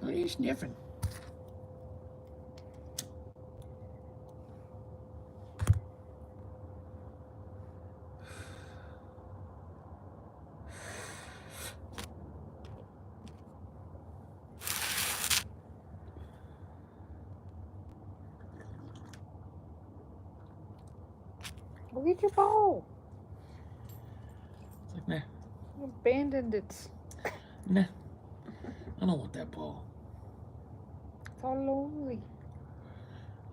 What are you sniffing? Go get your ball. It's like, nah. You abandoned it. Nah. I don't want that ball. It's all lonely.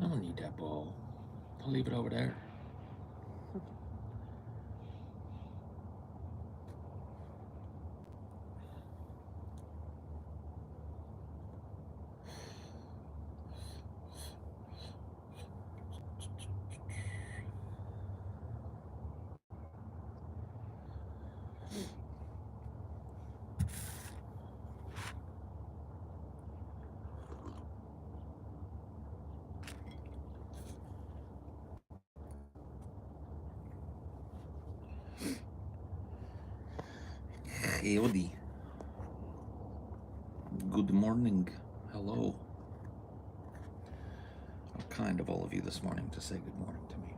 I don't need that ball. I'll leave it over there. Howdy. Good morning. Hello. How kind of all of you this morning to say good morning to me.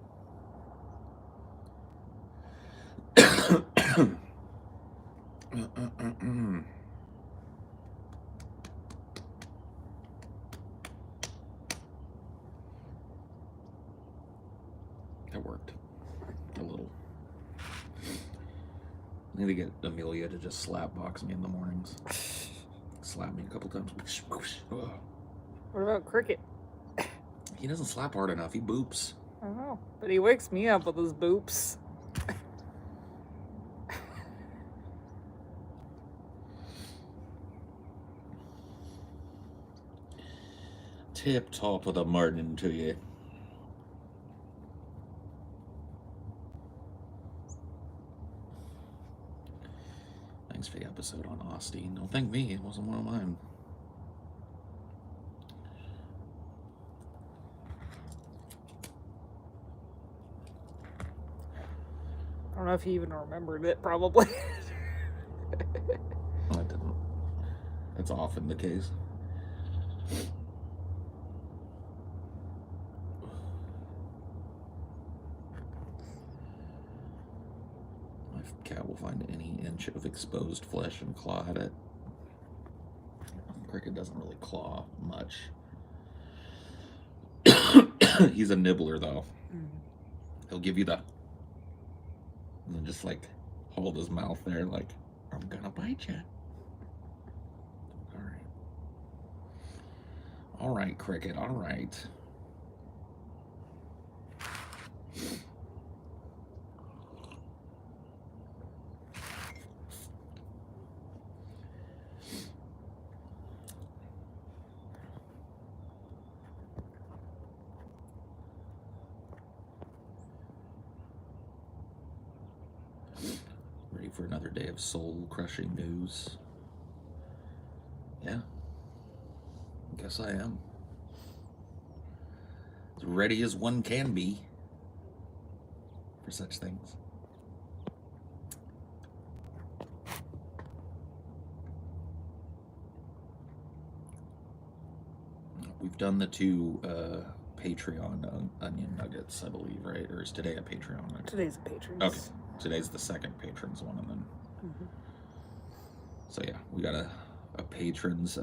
That worked. A little. I need to get Amelia to just slap box me in the mornings. Slap me a couple times. What about Cricket? He doesn't slap hard enough. He boops. I don't know, but he wakes me up with his boops. Tip top of the morning to you. Thanks for the episode on Austin. Don't thank me. It wasn't one of mine. I don't know if he even remembered it, probably. I didn't. That's often the case. My cat will find any inch of exposed flesh and claw at it. Cricket doesn't really claw much. He's a nibbler, though. He'll give you the... and then just, like, hold his mouth there like, I'm gonna bite you. Alright. Alright, Cricket, alright. Ready for another day of soul-crushing news? Yeah. Guess I am. As ready as one can be for such things. We've done the two Patreon onion nuggets, I believe, right? Or is today a Patreon nugget? Today's a patrons. Okay. Today's the second patrons one, and then... So yeah, we got a patrons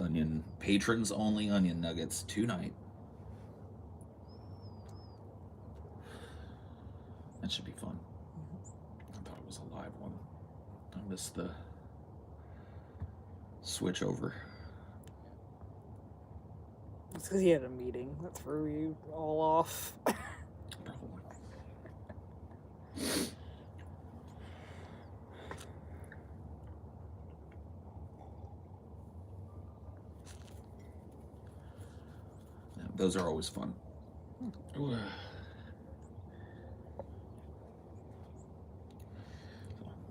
only onion nuggets tonight. That should be fun. I thought it was a live one. I missed the switch over. It's because he had a meeting that threw you all off. Probably. Yeah, those are always fun. So, I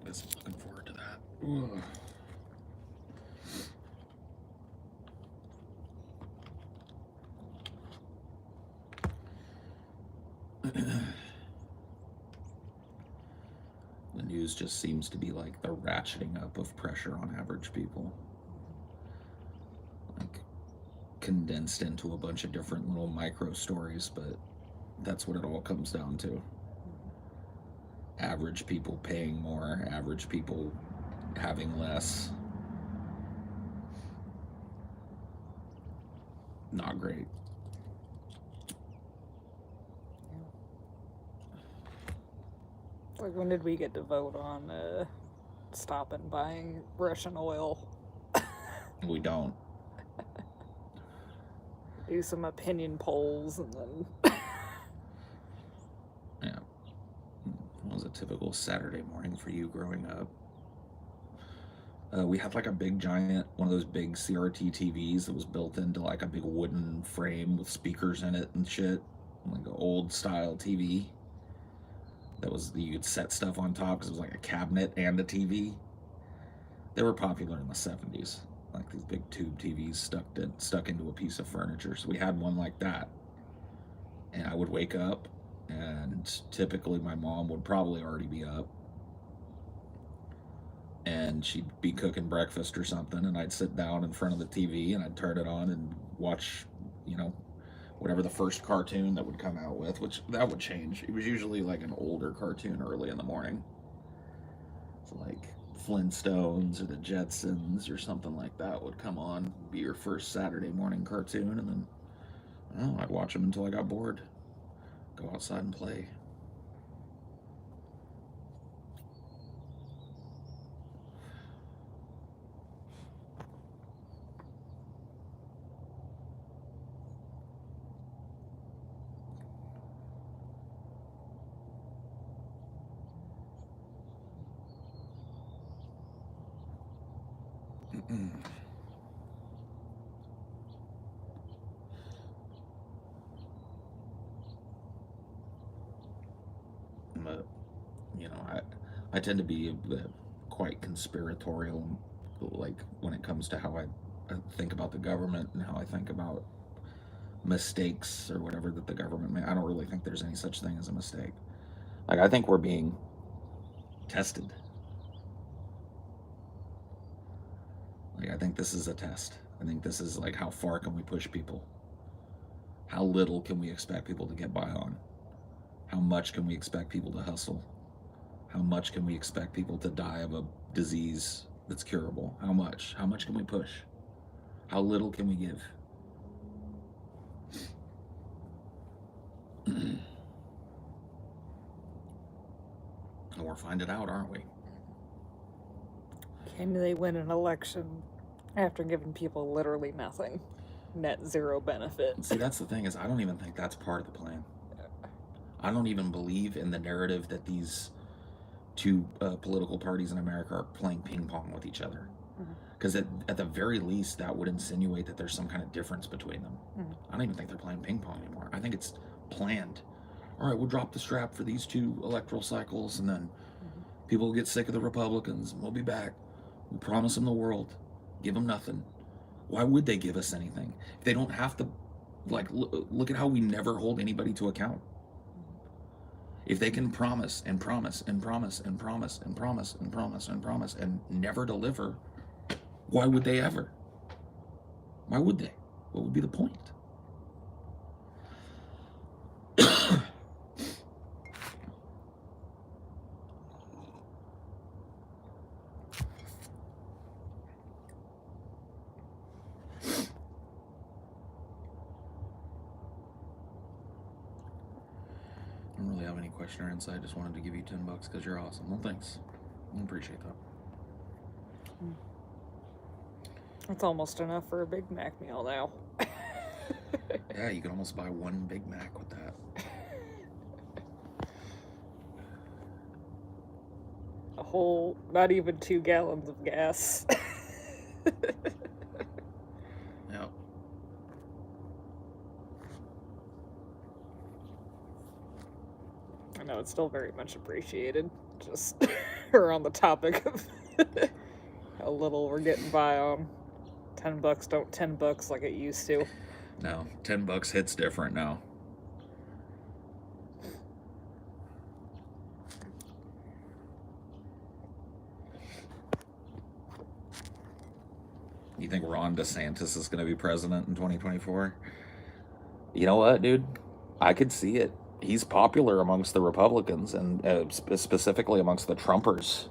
guess I'm looking forward to that. The news just seems to be like the ratcheting up of pressure on average people. Like, condensed into a bunch of different little micro stories, but that's what it all comes down to. Average people paying more, average people having less. Not great. Like, when did we get to vote on stopping buying Russian oil? We don't. Do some opinion polls and then... Yeah. It was a typical Saturday morning for you growing up. We had like a big giant, one of those big CRT TVs that was built into like a big wooden frame with speakers in it and shit. Like an old style TV. That was, you could set stuff on top because it was like a cabinet and a TV. They were popular in the 70s. Like these big tube TVs stuck into a piece of furniture. So we had one like that. And I would wake up, and typically my mom would probably already be up. And she'd be cooking breakfast or something, and I'd sit down in front of the TV and I'd turn it on and watch, whatever the first cartoon that would come out with, which that would change. It was usually like an older cartoon early in the morning. It's like Flintstones or the Jetsons or something like that would come on, be your first Saturday morning cartoon, and then I'd watch them until I got bored. Go outside and play. But, I tend to be quite conspiratorial, like when it comes to how I think about the government and how I think about mistakes or whatever that the government made. I don't really think there's any such thing as a mistake. Like, I think we're being tested. Like, I think this is a test. I think this is like, how far can we push people? How little can we expect people to get by on? How much can we expect people to hustle? How much can we expect people to die of a disease that's curable? How much? How much can we push? How little can we give? And we're finding out, aren't we? Can they win an election after giving people literally nothing? Net zero benefit. See, that's the thing, is I don't even think that's part of the plan. I don't even believe in the narrative that these two political parties in America are playing ping pong with each other. Because at the very least, that would insinuate that there's some kind of difference between them. I don't even think they're playing ping pong anymore. I think it's planned. All right, we'll drop the strap for these 2 electoral cycles, and then people will get sick of the Republicans, and we'll be back. We promise them the world. Give them nothing. Why would they give us anything? If they don't have to, like, look at how we never hold anybody to account. If they can promise and promise and promise and promise and promise and promise and promise and never deliver, why would they ever? Why would they? What would be the point? I don't really have any question or insight. Just wanted to give you $10 because you're awesome. Well, thanks. I appreciate that. It's almost enough for a Big Mac meal now. Yeah, you can almost buy 1 Big Mac with that. A whole, not even 2 gallons of gas. Yeah. I know it's still very much appreciated. Just we're on the topic of how little we're getting by on. $10 don't $10 like it used to. No, $10 hits different now. You think Ron DeSantis is going to be president in 2024? You know what, dude? I could see it. He's popular amongst the Republicans and specifically amongst the Trumpers.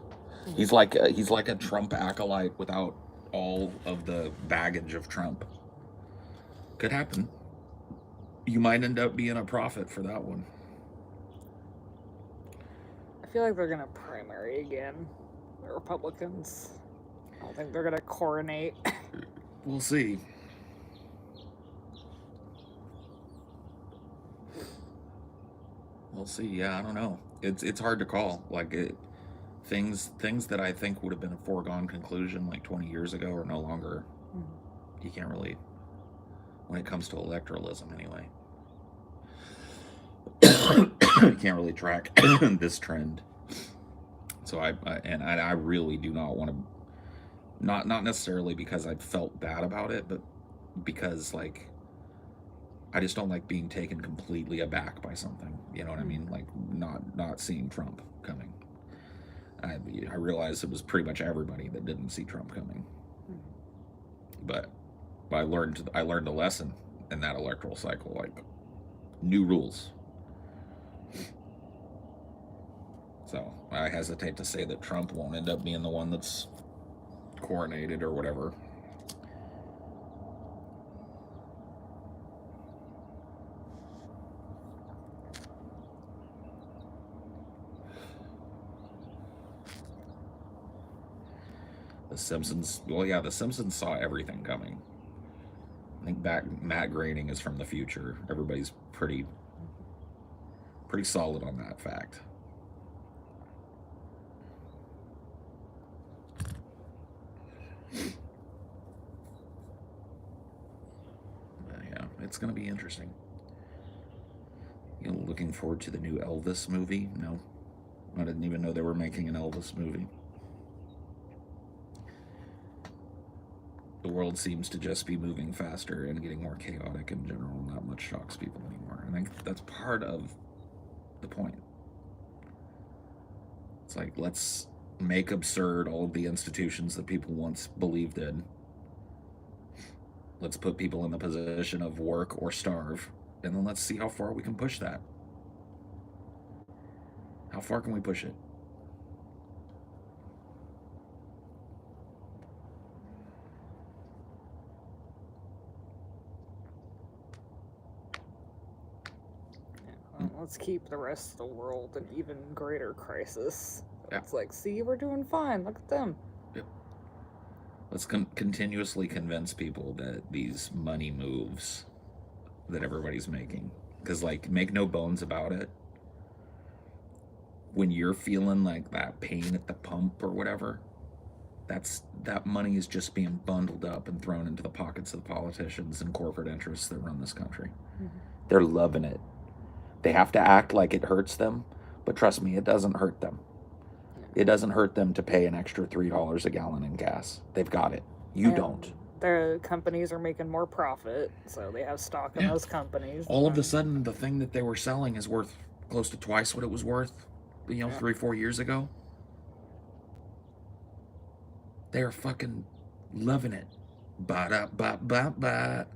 He's like a Trump acolyte without all of the baggage of Trump. Could happen. You might end up being a prophet for that one. I feel like they're gonna primary again, the Republicans. I don't think they're gonna coronate. We'll see. We'll see. Yeah, I don't know. It's hard to call. Things that I think would have been a foregone conclusion like 20 years ago are no longer. You can't really, when it comes to electoralism anyway. You can't really track this trend. So I really do not want to, not necessarily because I felt bad about it, but because like I just don't like being taken completely aback by something. You know what I mean? Like not seeing Trump coming. I realized it was pretty much everybody that didn't see Trump coming. But I learned a lesson in that electoral cycle, like new rules. So I hesitate to say that Trump won't end up being the one that's coronated or whatever. The Simpsons, well, yeah, The Simpsons saw everything coming. I think Matt Groening is from the future. Everybody's pretty solid on that fact. Yeah, it's going to be interesting. You know, looking forward to the new Elvis movie? No, I didn't even know they were making an Elvis movie. The world seems to just be moving faster and getting more chaotic in general. Not much shocks people anymore. I think that's part of the point. It's like, let's make absurd all of the institutions that people once believed in. Let's put people in the position of work or starve, and then let's see how far we can push that. How far can we push it? Let's keep the rest of the world in even greater crisis. Yeah. It's like, see, we're doing fine. Look at them. Yep. Let's continuously convince people that these money moves that everybody's making, because like, make no bones about it, when you're feeling like that pain at the pump or whatever, that money is just being bundled up and thrown into the pockets of the politicians and corporate interests that run this country. They're loving it. They have to act like it hurts them, but trust me, it doesn't hurt them. It doesn't hurt them to pay an extra $3 a gallon in gas. They've got it. You don't. Their companies are making more profit, so they have stock in those companies. All of a sudden, the thing that they were selling is worth close to twice what it was worth, 3-4 years ago. They are fucking loving it. Ba-da-ba-ba-ba.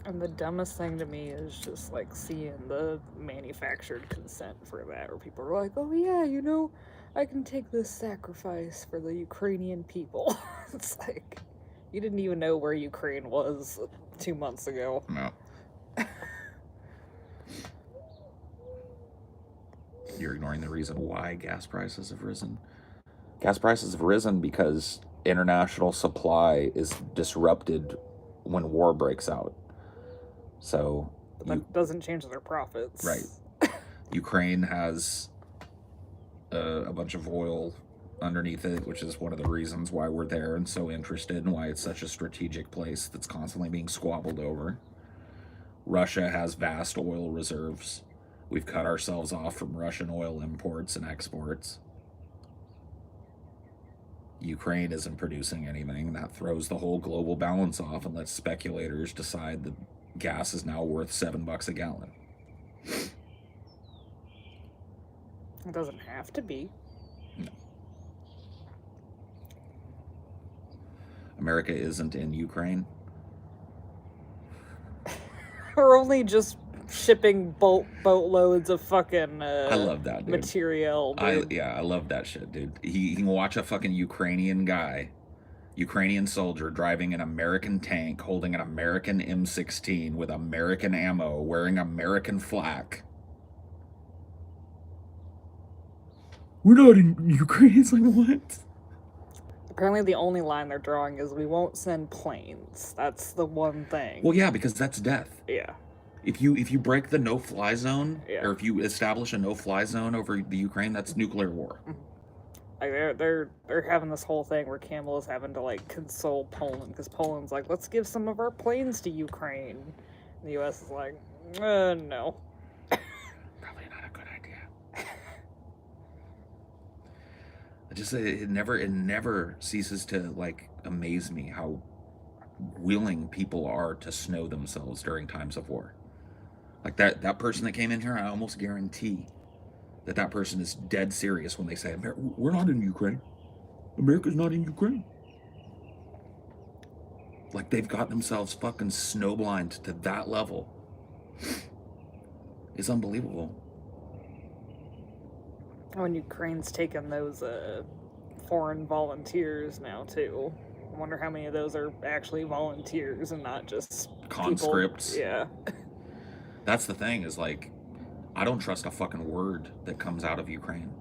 And the dumbest thing to me is just like seeing the manufactured consent for that, where people are like, oh yeah, I can take this sacrifice for the Ukrainian people. It's like, you didn't even know where Ukraine was 2 months ago. No. You're ignoring the reason why gas prices have risen. Gas prices have risen because international supply is disrupted when war breaks out. So but that doesn't change their profits. Right. Ukraine has a bunch of oil underneath it, which is one of the reasons why we're there and so interested, and why it's such a strategic place that's constantly being squabbled over. Russia has vast oil reserves. We've cut ourselves off from Russian oil imports and exports. Ukraine isn't producing anything. That throws the whole global balance off and lets speculators decide that gas is now worth $7 a gallon. It doesn't have to be. No. America isn't in Ukraine. We're only just shipping boatloads of fucking I love that, dude. material, dude. I love that shit, dude. He can watch a fucking Ukrainian soldier driving an American tank, holding an American M16 with American ammo, wearing American flag. We're not in Ukraine. It's like, what? Apparently the only line they're drawing is we won't send planes. That's the one thing. Well, yeah, because that's death. Yeah. If you break the no-fly zone, Yeah. or if you establish a no-fly zone over the Ukraine, that's nuclear war. Like they're having this whole thing where Campbell is having to like console Poland because Poland's like, let's give some of our planes to Ukraine. And the U.S. is like, no. Probably not a good idea. It never ceases to like amaze me how willing people are to snow themselves during times of war. Like that person that came in here, I almost guarantee that person is dead serious when they say, we're not in Ukraine. America's not in Ukraine. Like they've got themselves fucking snowblind to that level. It's unbelievable. When Ukraine's taken those foreign volunteers now too. I wonder how many of those are actually volunteers and not just conscripts. People. Yeah. That's the thing, is like, I don't trust a fucking word that comes out of Ukraine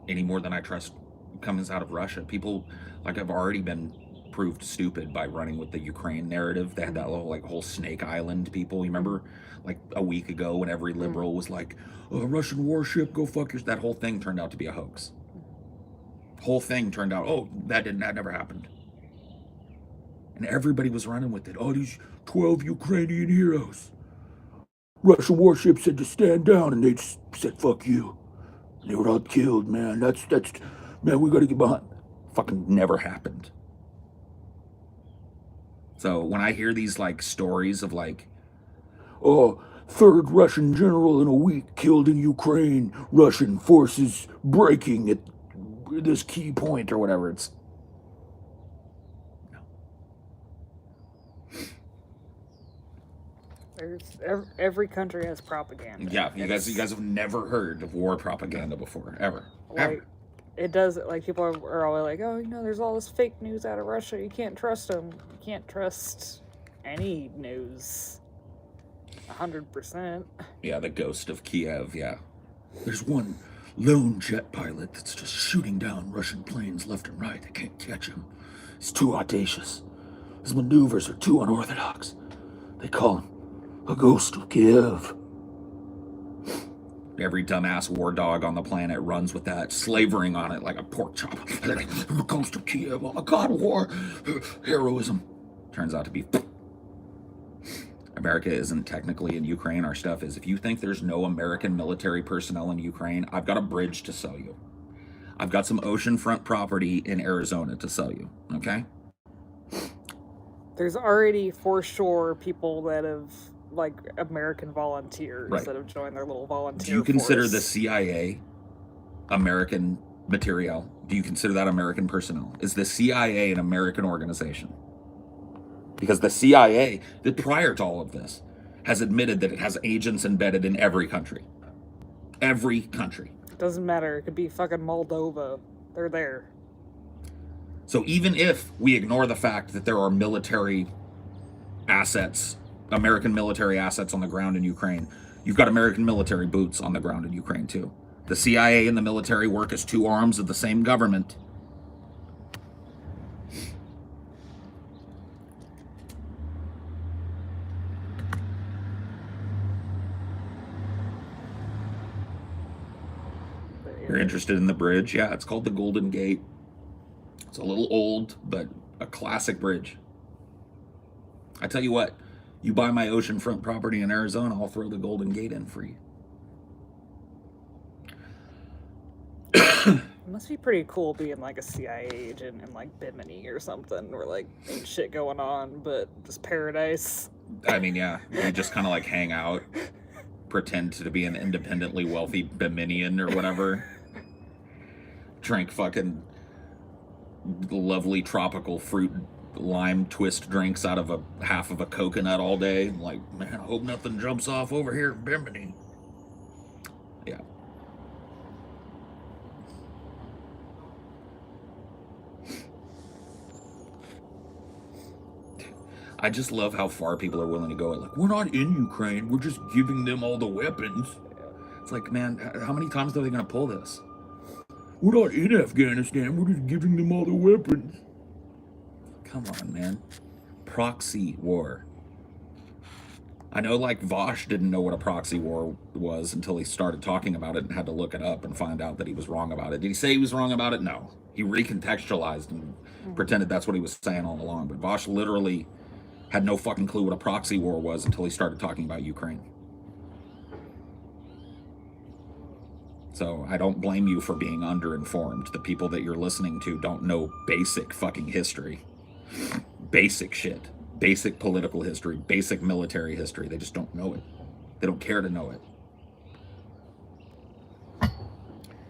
any more than I trust comes out of Russia. People like have already been proved stupid by running with the Ukraine narrative. They had that whole Snake Island people. You remember like a week ago when every liberal was like, oh, Russian warship, go fuck yourself. That whole thing turned out to be a hoax. Whole thing turned out, that never happened. And everybody was running with it. Oh, these 12 Ukrainian heroes. Russian warships said to stand down, and they just said, fuck you. And they were all killed, man. Man, we gotta get behind. Fucking never happened. So when I hear these like stories of like, third Russian general in a week killed in Ukraine, Russian forces breaking at this key point or whatever, it's every country has propaganda. Yeah, you guys have never heard of war propaganda before, ever. Ever. It does, like, people are always like, there's all this fake news out of Russia, you can't trust them. You can't trust any news 100%. Yeah, the ghost of Kiev, yeah. There's one lone jet pilot that's just shooting down Russian planes left and right. They can't catch him. He's too audacious. His maneuvers are too unorthodox. They call him a ghost of Kiev. Every dumbass war dog on the planet runs with that, slavering on it like a pork chop. Ghost of Kiev, oh my god, war, heroism. Turns out to be... America isn't technically in Ukraine. Our stuff is. If you think there's no American military personnel in Ukraine, I've got a bridge to sell you. I've got some oceanfront property in Arizona to sell you, okay? There's already, for sure, people that have, like, American volunteers that have joined their little volunteer Do you consider force. the CIA American material? Do you consider that American personnel? Is the CIA an American organization? Because the CIA, prior to all of this, has admitted that it has agents embedded in every country. Every country. Doesn't matter. It could be fucking Moldova. They're there. So even if we ignore the fact that there are military assets, American military assets on the ground in Ukraine, you've got American military boots on the ground in Ukraine too. The CIA and the military work as two arms of the same government. You're interested in the bridge? Yeah, it's called the Golden Gate. It's a little old, but a classic bridge. I tell you what, you buy my oceanfront property in Arizona, I'll throw the Golden Gate in for you. It must be pretty cool being like a CIA agent in like Bimini or something, where like ain't shit going on, but just paradise. I mean, yeah, you just kind of like hang out, pretend to be an independently wealthy Biminian or whatever. Drink fucking lovely tropical fruit lime twist drinks out of a half of a coconut all day. Like, man, I hope nothing jumps off over here in Bimini. Yeah. I just love how far people are willing to go. Like, we're not in Ukraine. We're just giving them all the weapons. It's like, man, how many times are they going to pull this? We're not in Afghanistan. We're just giving them all the weapons. Come on, man. Proxy war. I know, like, Vosh didn't know what a proxy war was until he started talking about it and had to look it up and find out that he was wrong about it. Did he say he was wrong about it? No. He recontextualized and pretended that's what he was saying all along. But Vosh literally had no fucking clue what a proxy war was until he started talking about Ukraine. So I don't blame you for being underinformed. The people that you're listening to don't know basic fucking history. Basic shit. Basic political history. Basic military history. They just don't know it. They don't care to know it.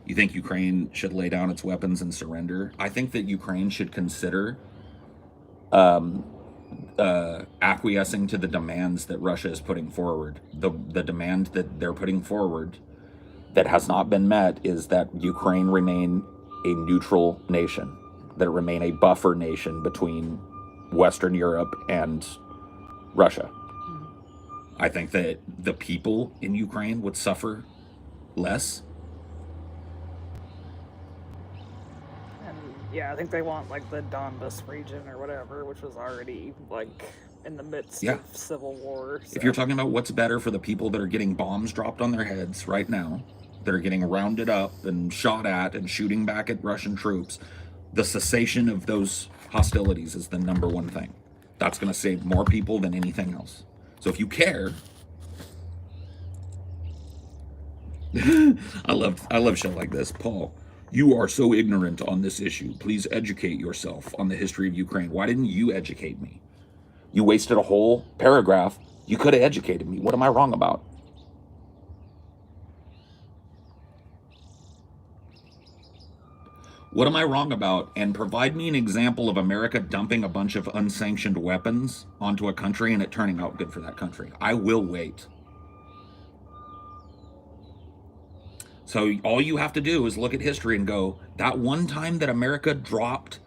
You think Ukraine should lay down its weapons and surrender? I think that Ukraine should consider acquiescing to the demands that Russia is putting forward. The demand that they're putting forward that has not been met is that Ukraine remain a neutral nation, that it remain a buffer nation between Western Europe and Russia. I think that the people in Ukraine would suffer less. And yeah, I think they want like the Donbas region or whatever, which was already like in the midst of civil war. So. If you're talking about what's better for the people that are getting bombs dropped on their heads right now, that are getting rounded up and shot at and shooting back at Russian troops, the cessation of those hostilities is the number one thing. That's going to save more people than anything else. So if you care, I love shit like this. Paul, you are so ignorant on this issue. Please educate yourself on the history of Ukraine. Why didn't you educate me? You wasted a whole paragraph. You could have educated me. What am I wrong about? What am I wrong about? And provide me an example of America dumping a bunch of unsanctioned weapons onto a country and it turning out good for that country. I will wait. So all you have to do is look at history and go, that one time that America dropped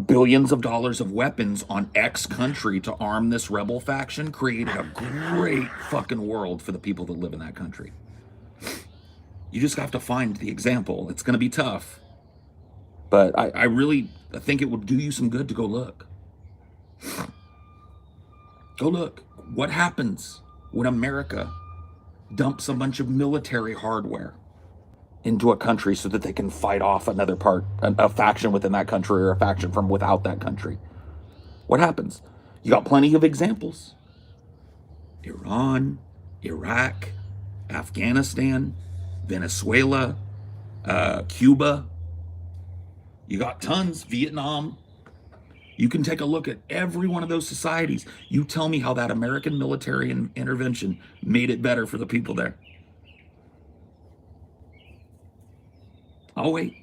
billions of dollars of weapons on X country to arm this rebel faction created a great fucking world for the people that live in that country. You just have to find the example. It's going to be tough. But I really think it would do you some good to go look. Go look. What happens when America dumps a bunch of military hardware into a country so that they can fight off another part, a faction within that country or a faction from without that country? What happens? You got plenty of examples. Iran, Iraq, Afghanistan, Venezuela, Cuba. You got tons, Vietnam. You can take a look at every one of those societies. You tell me how that American military intervention made it better for the people there. I'll wait.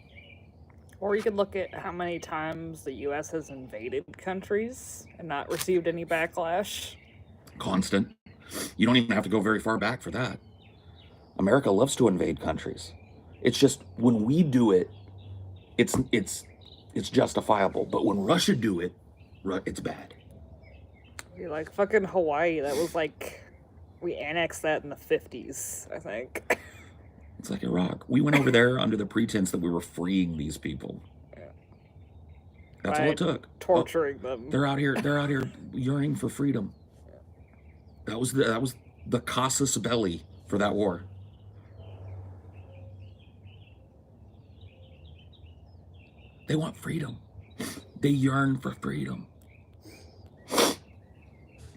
Or you could look at how many times the U.S. has invaded countries and not received any backlash. Constant. You don't even have to go very far back for that. America loves to invade countries. It's just when we do it, it's justifiable. But when Russia do it, it's bad. You're like fucking Hawaii. That was like, we annexed that in the 50s, I think. It's like Iraq. We went over there under the pretense that we were freeing these people. Yeah. That's all it took. Torturing them. They're out here yearning for freedom. Yeah. That was the casus belli for that war. They want freedom. They yearn for freedom.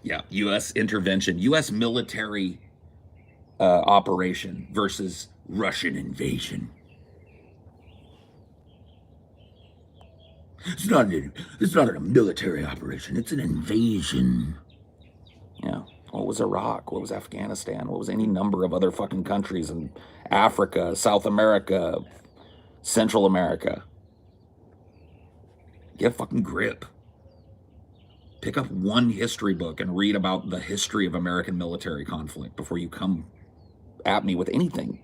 Yeah, U.S. intervention, U.S. military operation versus Russian invasion. It's not a military operation. It's an invasion. Yeah. What was Iraq? What was Afghanistan? What was any number of other fucking countries in Africa, South America, Central America? Get a fucking grip. Pick up one history book and read about the history of American military conflict before you come at me with anything.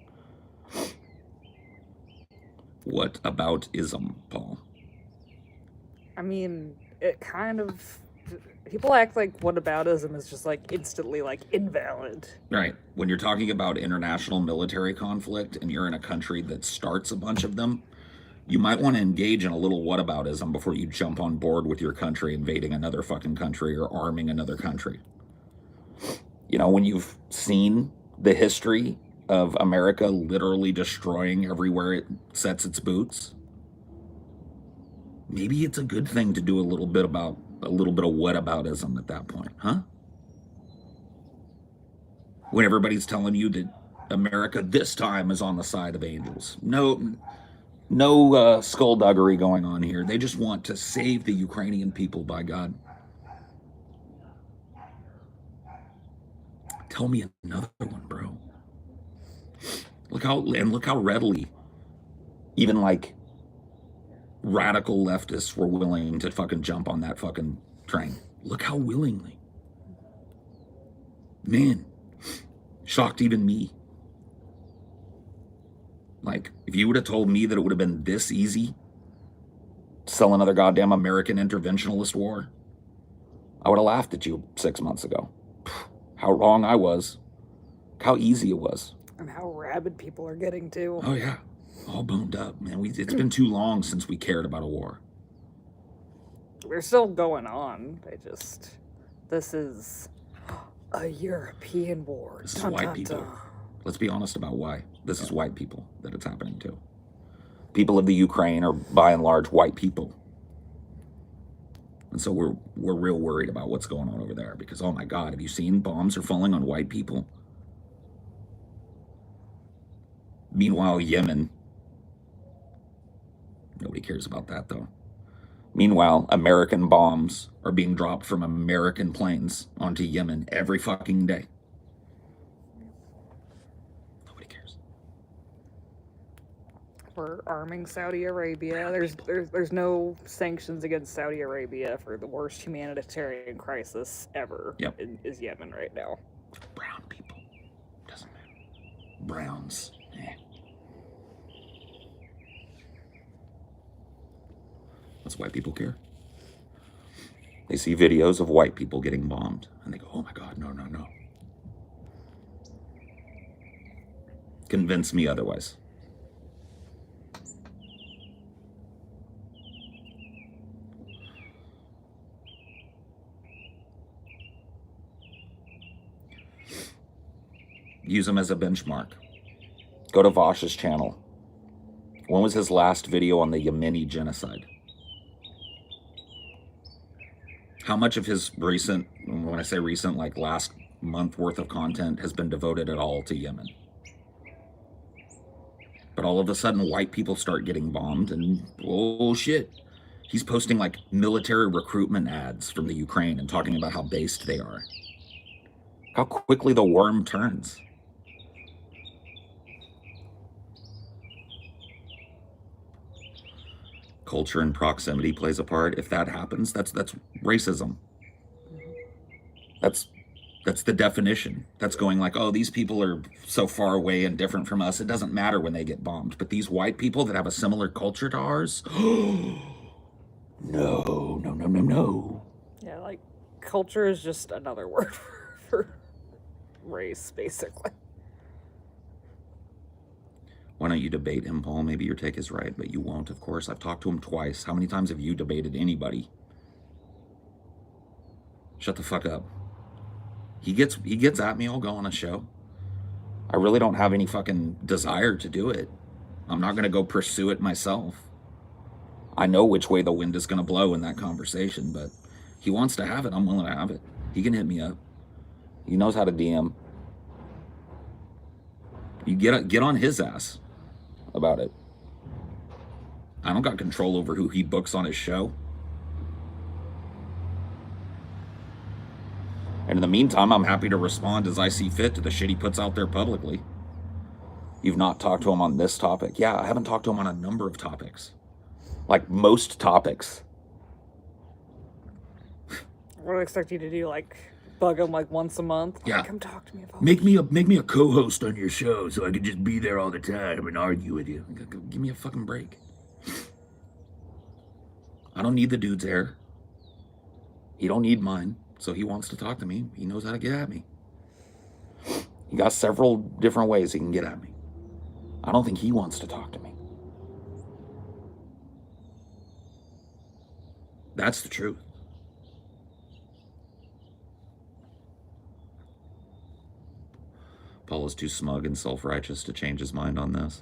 What about ism, Paul? I mean, it kind of... People act like whataboutism is just, like, instantly, like, invalid. Right. When you're talking about international military conflict and you're in a country that starts a bunch of them, you might want to engage in a little whataboutism before you jump on board with your country invading another fucking country or arming another country. You know, when you've seen the history of America literally destroying everywhere it sets its boots, maybe it's a good thing to do a little bit of whataboutism at that point, huh? When everybody's telling you that America this time is on the side of angels. No skullduggery going on here. They just want to save the Ukrainian people, by God. Tell me another one, bro. Look how readily even like radical leftists were willing to fucking jump on that fucking train. Look how willingly. Man, shocked even me. Like, if you would have told me that it would have been this easy to sell another goddamn American interventionist war, I would have laughed at you 6 months ago. How wrong I was. How easy it was. And how rabid people are getting, too. Oh, yeah. All boned up, man. It's been too long since we cared about a war. We're still going on. This is a European war. This is white people. Let's be honest about why. This is white people that it's happening to. People of the Ukraine are, by and large, white people. And so we're real worried about what's going on over there because, oh my God, have you seen bombs are falling on white people? Meanwhile, Yemen, nobody cares about that though. Meanwhile, American bombs are being dropped from American planes onto Yemen every fucking day. Nobody cares. We're arming Saudi Arabia. There's no sanctions against Saudi Arabia for the worst humanitarian crisis ever. Yep. Is Yemen right now. Brown people. Doesn't matter. Browns. That's white people care. They see videos of white people getting bombed and they go, oh my God, no. Convince me otherwise. Use him as a benchmark. Go to Vosh's channel. When was his last video on the Yemeni genocide? How much of his recent, when I say recent, like last month worth of content has been devoted at all to Yemen? But all of a sudden, white people start getting bombed and, oh shit. He's posting like military recruitment ads from the Ukraine and talking about how based they are. How quickly the worm turns. Culture and proximity plays a part. If that happens, that's racism. That's the definition. That's going like, oh, these people are so far away and different from us. It doesn't matter when they get bombed. But these white people that have a similar culture to ours, no. Yeah, like culture is just another word for race, basically. Why don't you debate him, Paul? Maybe your take is right, but you won't, of course. I've talked to him twice. How many times have you debated anybody? Shut the fuck up. He gets at me, I'll go on a show. I really don't have any fucking desire to do it. I'm not going to go pursue it myself. I know which way the wind is going to blow in that conversation, but he wants to have it. I'm willing to have it. He can hit me up. He knows how to DM. You get on his ass about it. I don't got control over who he books on his show. And in the meantime, I'm happy to respond as I see fit to the shit he puts out there publicly. You've not talked to him on this topic. Yeah, I haven't talked to him on a number of topics. Like most topics. What do I expect you to do? Like, bug him like once a month? Yeah. Come talk to me about Make me a co-host on your show so I can just be there all the time and argue with you. Give me a fucking break. I don't need the dude's hair. He don't need mine. So he wants to talk to me. He knows how to get at me. He got several different ways he can get at me. I don't think he wants to talk to me. That's the truth. Paul is too smug and self-righteous to change his mind on this.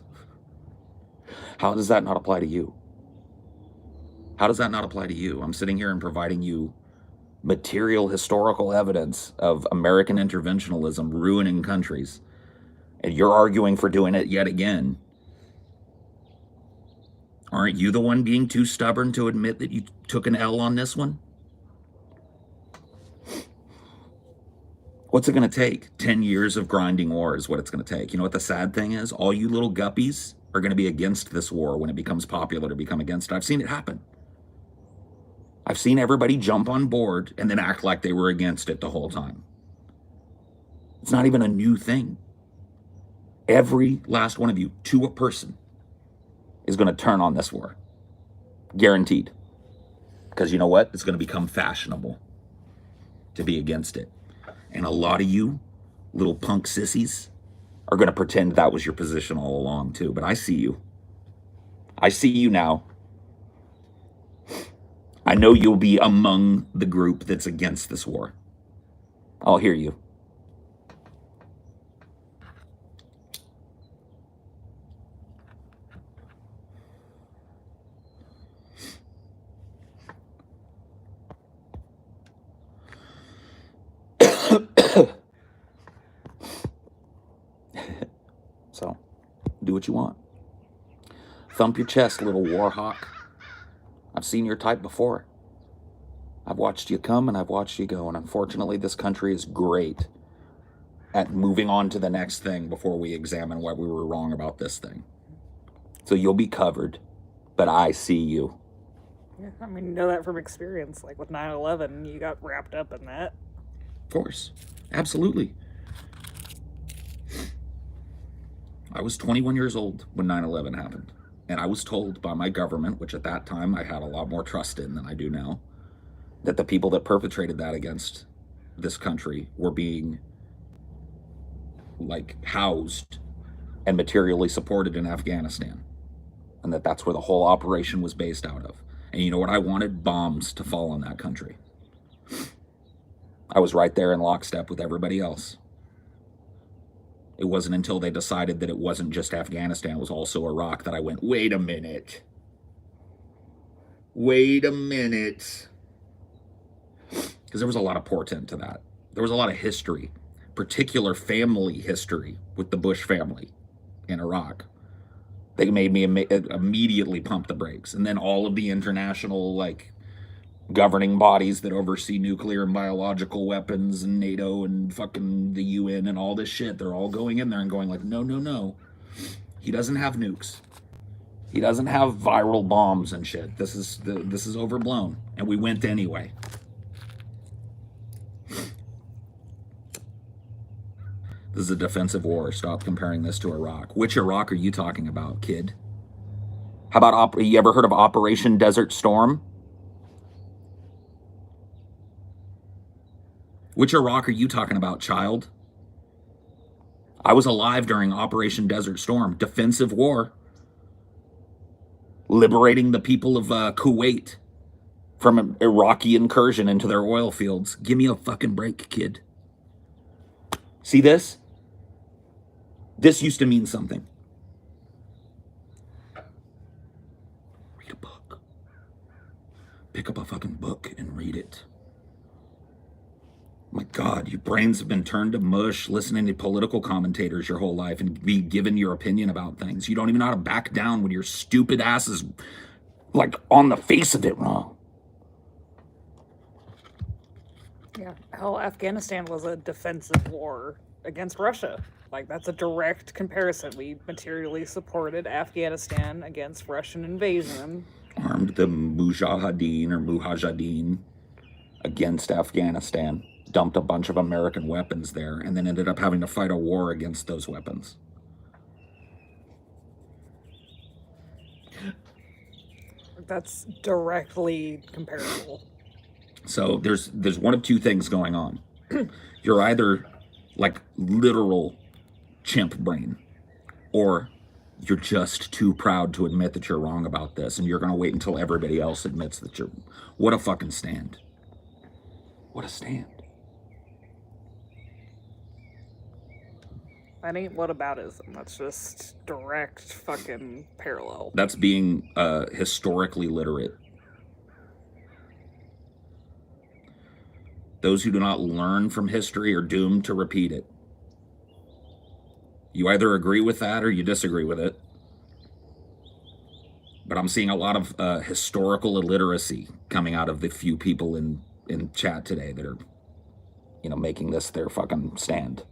How does that not apply to you? How does that not apply to you? I'm sitting here and providing you material historical evidence of American interventionism ruining countries, and you're arguing for doing it yet again. Aren't you the one being too stubborn to admit that you took an L on this one? What's it going to take? 10 years of grinding war is what it's going to take. You know what the sad thing is? All you little guppies are going to be against this war when it becomes popular to become against it. I've seen it happen. I've seen everybody jump on board and then act like they were against it the whole time. It's not even a new thing. Every last one of you, to a person, is going to turn on this war. Guaranteed. Because you know what? It's going to become fashionable to be against it. And a lot of you little punk sissies are going to pretend that was your position all along too. But I see you. I see you now. I know you'll be among the group that's against this war. I'll hear you. So, do what you want. Thump your chest, little war hawk. I've seen your type before. I've watched you come and I've watched you go. And unfortunately, this country is great at moving on to the next thing before we examine why we were wrong about this thing. So you'll be covered, but I see you. Yeah, I mean, you know that from experience. Like with 9/11, you got wrapped up in that. Of course. Absolutely. I was 21 years old when 9/11 happened. And I was told by my government, which at that time I had a lot more trust in than I do now, that the people that perpetrated that against this country were being like housed and materially supported in Afghanistan. And that's where the whole operation was based out of. And you know what? I wanted bombs to fall on that country. I was right there in lockstep with everybody else. It wasn't until they decided that it wasn't just Afghanistan, it was also Iraq, that I went, wait a minute. Wait a minute. Because there was a lot of portent to that. There was a lot of history, particular family history with the Bush family in Iraq. They made me immediately pump the brakes. And then all of the international, like, governing bodies that oversee nuclear and biological weapons and NATO and fucking the UN and all this shit, they're all going in there and going like, no, no, no. He doesn't have nukes. He doesn't have viral bombs and shit. This is overblown. And we went anyway. This is a defensive war. Stop comparing this to Iraq. Which Iraq are you talking about, kid? How about, you ever heard of Operation Desert Storm? Which Iraq are you talking about, child? I was alive during Operation Desert Storm. Defensive war. Liberating the people of Kuwait from an Iraqi incursion into their oil fields. Give me a fucking break, kid. See this? This used to mean something. Read a book. Pick up a fucking book and read it. My God, your brains have been turned to mush listening to political commentators your whole life and be given your opinion about things. You don't even know how to back down when your stupid ass is, like, on the face of it wrong. Yeah, hell, Afghanistan was a defensive war against Russia. Like, that's a direct comparison. We materially supported Afghanistan against Russian invasion. Armed the Mujahideen or Mujahideen against Afghanistan, dumped a bunch of American weapons there, and then ended up having to fight a war against those weapons. That's directly comparable. So there's one of two things going on. You're either like literal chimp brain, or you're just too proud to admit that you're wrong about this, and you're going to wait until everybody else admits that you're... What a fucking stand. What a stand. That ain't whataboutism. That's just direct fucking parallel. That's being historically literate. Those who do not learn from history are doomed to repeat it. You either agree with that or you disagree with it. But I'm seeing a lot of historical illiteracy coming out of the few people in chat today that are, you know, making this their fucking stand.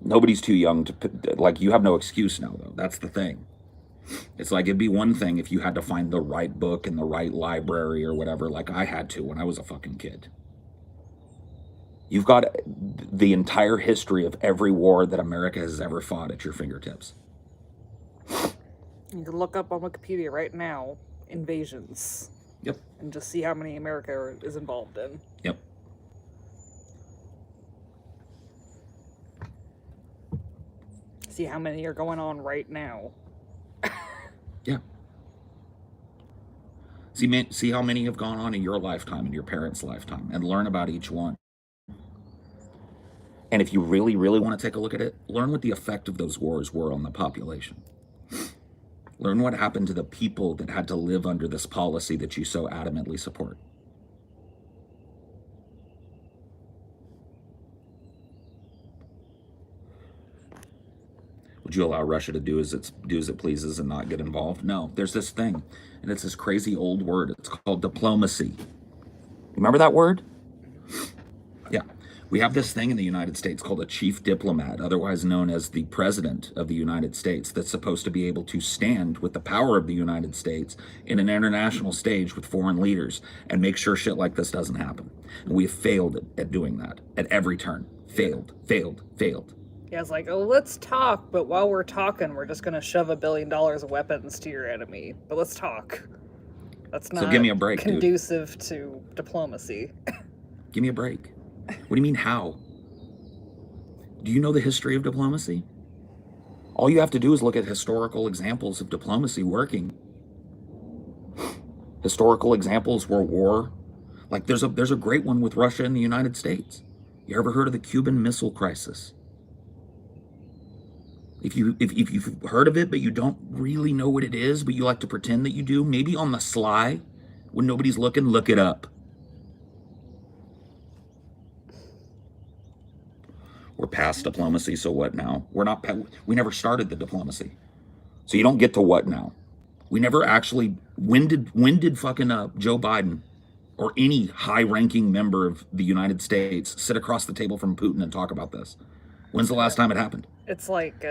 Nobody's too young to, like, you have no excuse now, though. That's the thing. It's like, it'd be one thing if you had to find the right book in the right library or whatever, like I had to when I was a fucking kid. You've got the entire history of every war that America has ever fought at your fingertips. You can look up on Wikipedia right now, invasions. Yep. And just see how many America is involved in. Yep. See how many are going on right now. Yeah. See how many have gone on in your lifetime, in your parents' lifetime, and learn about each one. And if you really, really want to take a look at it, learn what the effect of those wars were on the population. Learn what happened to the people that had to live under this policy that you so adamantly support. Would you allow Russia to do as it pleases and not get involved? No. There's this thing, and it's this crazy old word. It's called diplomacy. Remember that word? Yeah. We have this thing in the United States called a chief diplomat, otherwise known as the president of the United States, that's supposed to be able to stand with the power of the United States in an international stage with foreign leaders and make sure shit like this doesn't happen. And we have failed at doing that at every turn. Failed. Yeah, it's like, oh, let's talk, but while we're talking, we're just going to shove $1 billion of weapons to your enemy. But let's talk. That's not So give me a break, conducive to diplomacy. Give me a break. What do you mean, how? Do you know the history of diplomacy? All you have to do is look at historical examples of diplomacy working. Historical examples where war, like there's a great one with Russia and the United States. You ever heard of the Cuban Missile Crisis? If you've heard of it, but you don't really know what it is, but you like to pretend that you do, maybe on the sly, when nobody's looking, look it up. We're past diplomacy, so what now? We never started the diplomacy. So you don't get to what now? We never actually, when did fucking Joe Biden or any high-ranking member of the United States sit across the table from Putin and talk about this? When's the last time it happened? It's like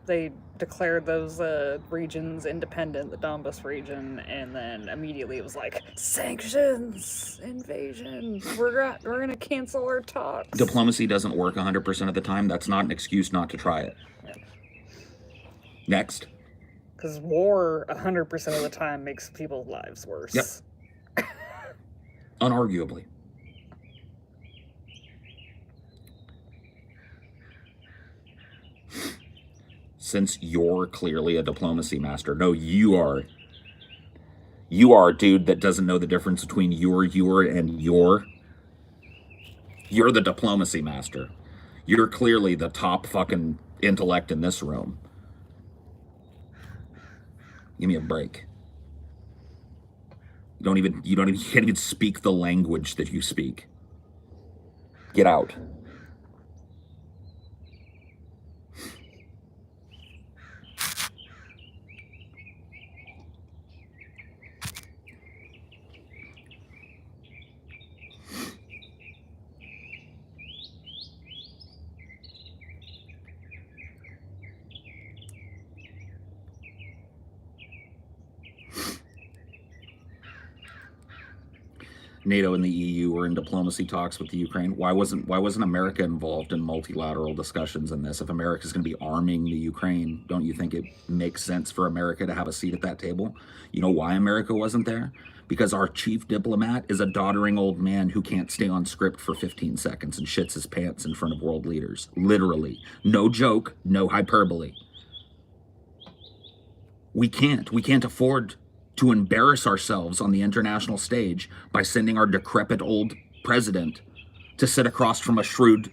they declared those regions independent, the Donbas region, and then immediately it was like, sanctions, invasion, we're gonna cancel our talks. Diplomacy doesn't work 100% of the time. That's not an excuse not to try it. Yeah. Next. Because war 100% of the time makes people's lives worse. Yep. Unarguably. Since you're clearly a diplomacy master. No, you are. You are a dude that doesn't know the difference between your, and your. You're the diplomacy master. You're clearly the top fucking intellect in this room. Give me a break. You can't even speak the language that you speak. Get out. NATO and the EU were in diplomacy talks with the Ukraine. Why wasn't America involved in multilateral discussions in this? If America's going to be arming the Ukraine, don't you think it makes sense for America to have a seat at that table? You know why America wasn't there? Because our chief diplomat is a doddering old man who can't stay on script for 15 seconds and shits his pants in front of world leaders. Literally. No joke, no hyperbole. We can't afford to embarrass ourselves on the international stage by sending our decrepit old president to sit across from a shrewd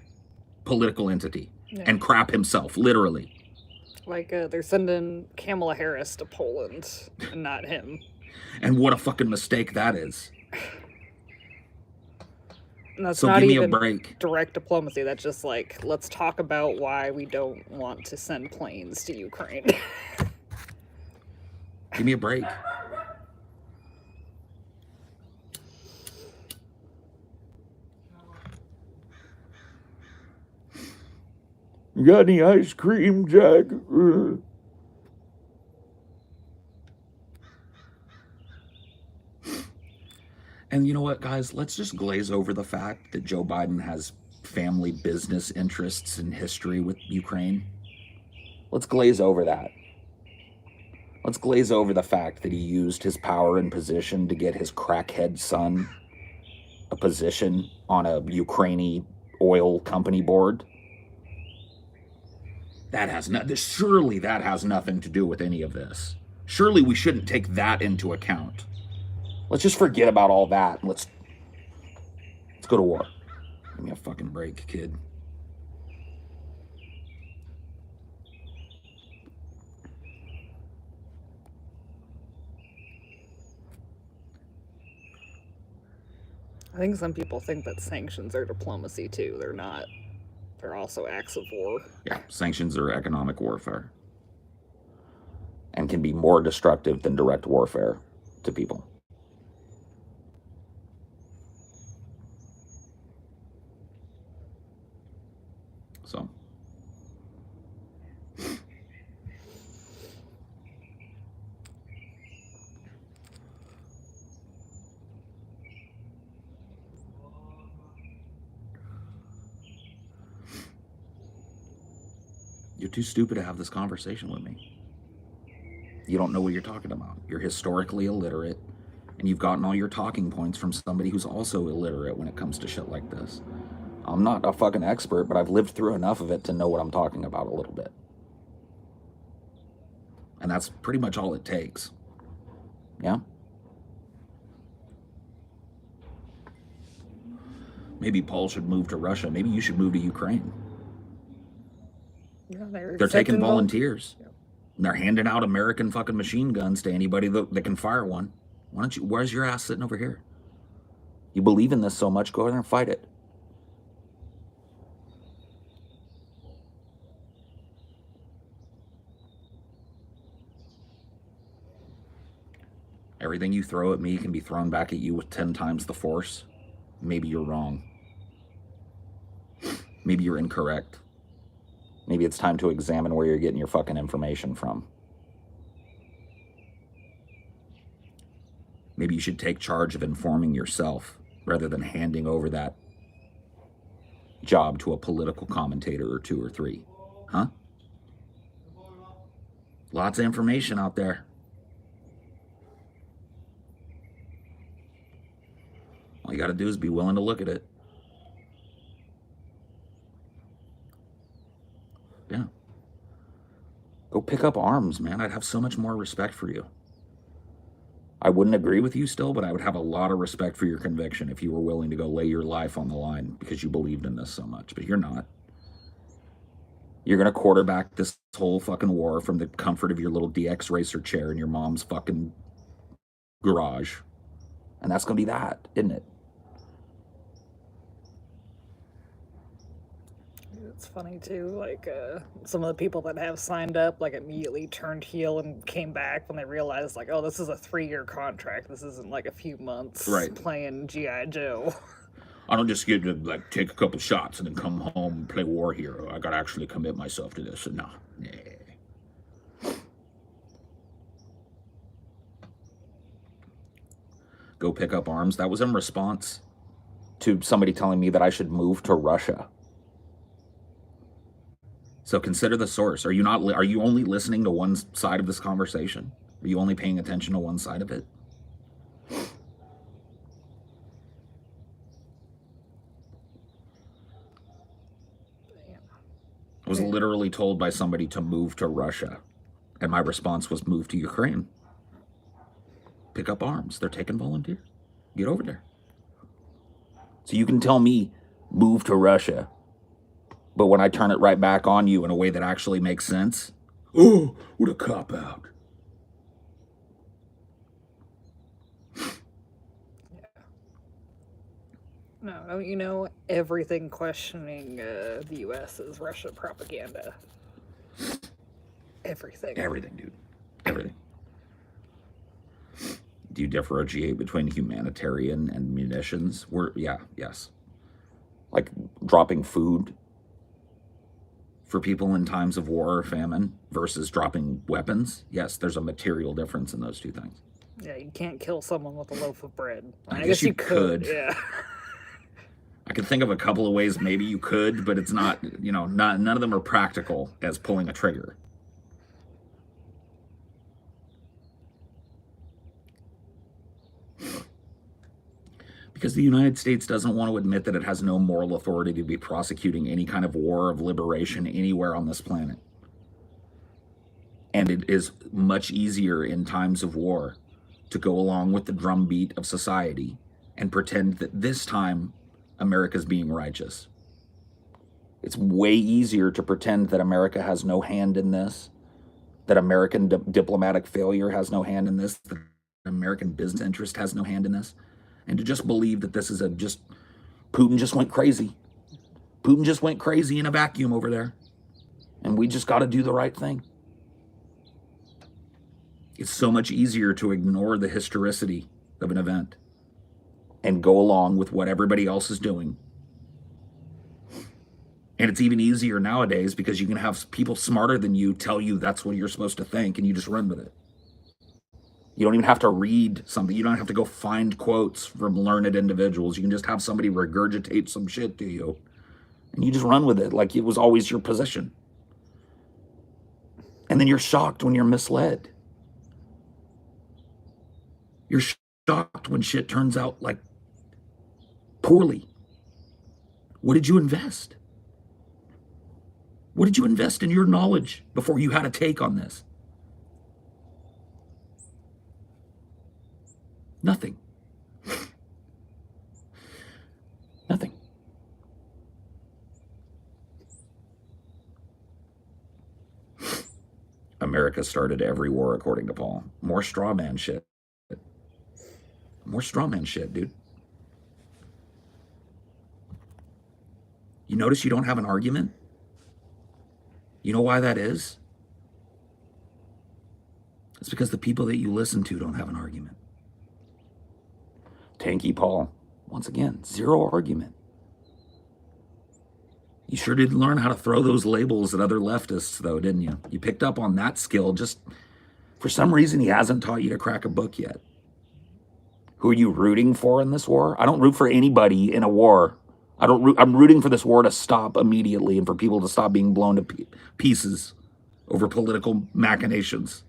political entity and crap himself, literally. Like, they're sending Kamala Harris to Poland and not him. And what a fucking mistake that is. And that's So not give me even a break. direct diplomacy. That's just like, let's talk about why we don't want to send planes to Ukraine. Give me a break. You got any ice cream, Jack? And you know what, guys? Let's just glaze over the fact that Joe Biden has family business interests in history with Ukraine. Let's glaze over that. Let's glaze over the fact that he used his power and position to get his crackhead son a position on a Ukrainian oil company board. Surely that has nothing to do with any of this. Surely we shouldn't take that into account. Let's just forget about all that. Let's go to war. Give me a fucking break, kid. I think some people think that sanctions are diplomacy too. They're not. They're also acts of war. Yeah, sanctions are economic warfare and can be more destructive than direct warfare to people. So, you're too stupid to have this conversation with me. You don't know what you're talking about. You're historically illiterate, and you've gotten all your talking points from somebody who's also illiterate when it comes to shit like this. I'm not a fucking expert, but I've lived through enough of it to know what I'm talking about a little bit. And that's pretty much all it takes. Yeah? Maybe Paul should move to Russia. Maybe you should move to Ukraine. Yeah, They're taking volunteers. Yep. And they're handing out American fucking machine guns to anybody that can fire one. Where's your ass sitting over here? You believe in this so much, go over there and fight it. Everything you throw at me can be thrown back at you with 10 times the force. Maybe you're wrong. Maybe you're incorrect. Maybe it's time to examine where you're getting your fucking information from. Maybe you should take charge of informing yourself rather than handing over that job to a political commentator or 2 or 3. Huh? Lots of information out there. All you got to do is be willing to look at it. Yeah. Go pick up arms, man. I'd have so much more respect for you. I wouldn't agree with you still, but I would have a lot of respect for your conviction if you were willing to go lay your life on the line because you believed in this so much. But you're not. You're going to quarterback this whole fucking war from the comfort of your little DX racer chair in your mom's fucking garage. And that's going to be that, isn't it? It's funny too, like some of the people that have signed up like immediately turned heel and came back when they realized like, oh, this is a 3-year contract. This isn't like a few months playing G.I. Joe. I don't just get to like take a couple shots and then come home and play war hero. I gotta actually commit myself to this. No. go pick up arms, that was in response to somebody telling me that I should move to Russia. So consider the source. Are you only listening to one side of this conversation? Are you only paying attention to one side of it? I was literally told by somebody to move to Russia, and my response was move to Ukraine. Pick up arms. They're taking volunteers. Get over there. So you can tell me, move to Russia, but when I turn it right back on you in a way that actually makes sense, oh, what a cop-out. No, you know, everything questioning the U.S. is Russia propaganda. Everything. Everything, dude. Everything. Do you differentiate between humanitarian and munitions? Yes. Like dropping food for people in times of war or famine versus dropping weapons. Yes, there's a material difference in those two things. Yeah, you can't kill someone with a loaf of bread. I guess you could. Yeah. I could think of a couple of ways maybe you could, but it's not, none of them are practical as pulling a trigger. Because the United States doesn't want to admit that it has no moral authority to be prosecuting any kind of war of liberation anywhere on this planet. And it is much easier in times of war to go along with the drumbeat of society and pretend that this time America's being righteous. It's way easier to pretend that America has no hand in this, that American diplomatic failure has no hand in this, that American business interest has no hand in this, and to just believe that this is Putin just went crazy. Putin just went crazy in a vacuum over there, and we just got to do the right thing. It's so much easier to ignore the historicity of an event and go along with what everybody else is doing. And it's even easier nowadays because you can have people smarter than you tell you that's what you're supposed to think, and you just run with it. You don't even have to read something. You don't have to go find quotes from learned individuals. You can just have somebody regurgitate some shit to you, and you just run with it like it was always your position. And then you're shocked when you're misled. You're shocked when shit turns out like poorly. What did you invest? What did you invest in your knowledge before you had a take on this? Nothing. Nothing. America started every war, according to Paul. More straw man shit. More straw man shit, dude. You notice you don't have an argument? You know why that is? It's because the people that you listen to don't have an argument. Tanky Paul, once again, zero argument. You sure did learn how to throw those labels at other leftists, though, didn't you? You picked up on that skill. Just for some reason, he hasn't taught you to crack a book yet. Who are you rooting for in this war? I don't root for anybody in a war. I'm rooting for this war to stop immediately and for people to stop being blown to pieces over political machinations.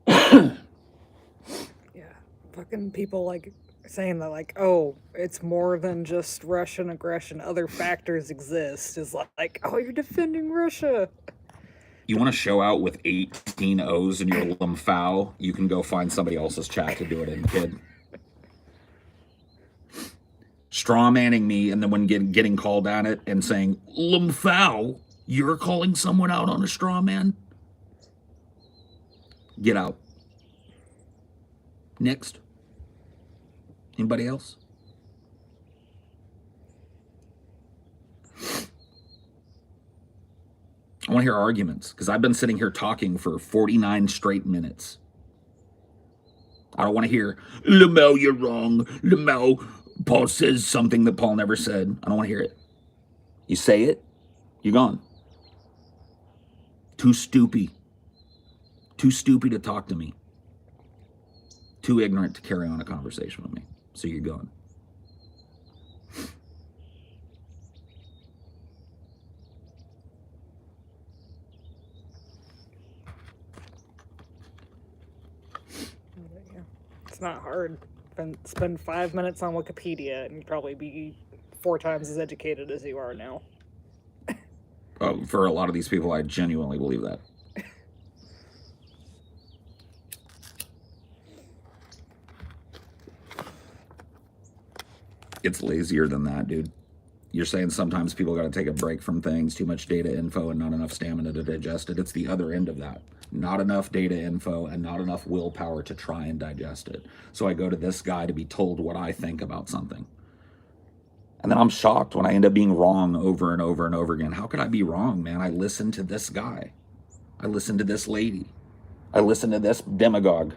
Yeah, fucking people like saying that, like, oh, it's more than just Russian aggression. Other factors exist. Is like, oh, you're defending Russia. You want to show out with 18 O's in your lumphao? You can go find somebody else's chat to do it in, kid. Straw manning me, and then when getting called on it and saying, lumphao, you're calling someone out on a straw man? Get out. Next. Anybody else? I want to hear arguments, because I've been sitting here talking for 49 straight minutes. I don't want to hear, Lamel, you're wrong. Lamel, Paul says something that Paul never said. I don't want to hear it. You say it, you're gone. Too stoopy. Too stoopy to talk to me. Too ignorant to carry on a conversation with me. So you're going. Yeah. It's not hard. Spend 5 minutes on Wikipedia and you'd probably be 4 times as educated as you are now. For a lot of these people, I genuinely believe that. It's lazier than that, dude. You're saying sometimes people got to take a break from things, too much data info and not enough stamina to digest it. It's the other end of that. Not enough data info and not enough willpower to try and digest it. So I go to this guy to be told what I think about something. And then I'm shocked when I end up being wrong over and over and over again. How could I be wrong, man? I listened to this guy. I listened to this lady. I listened to this demagogue.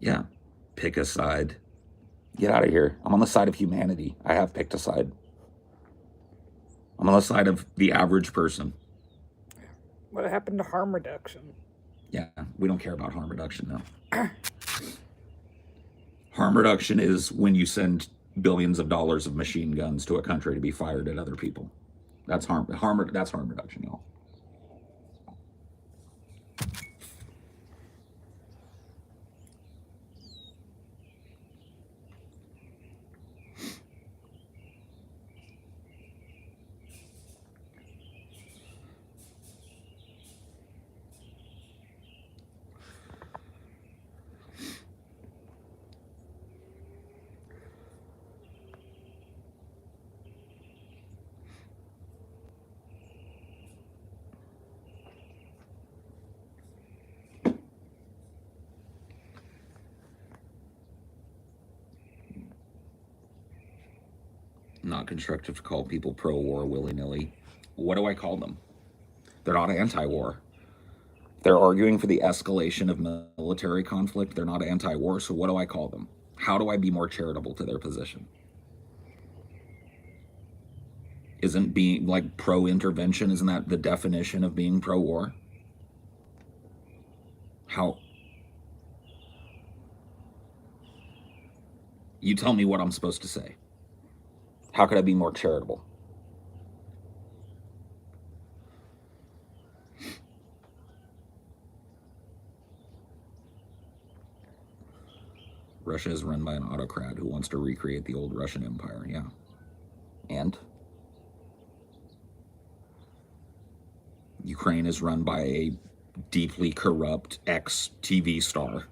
Yeah, pick a side. Get out of here. I'm on the side of humanity. I have picked a side. I'm on the side of the average person. What happened to harm reduction? Yeah, we don't care about harm reduction now. Harm reduction is when you send billions of dollars of machine guns to a country to be fired at other people. That's harm reduction, y'all. Not constructive to call people pro-war willy-nilly. What do I call them? They're not anti-war. They're arguing for the escalation of military conflict. They're not anti-war, so what do I call them? How do I be more charitable to their position? Isn't being like pro-intervention, isn't that the definition of being pro-war? How? You tell me what I'm supposed to say. How could I be more charitable? Russia is run by an autocrat who wants to recreate the old Russian Empire, yeah. And? Ukraine is run by a deeply corrupt ex-TV star.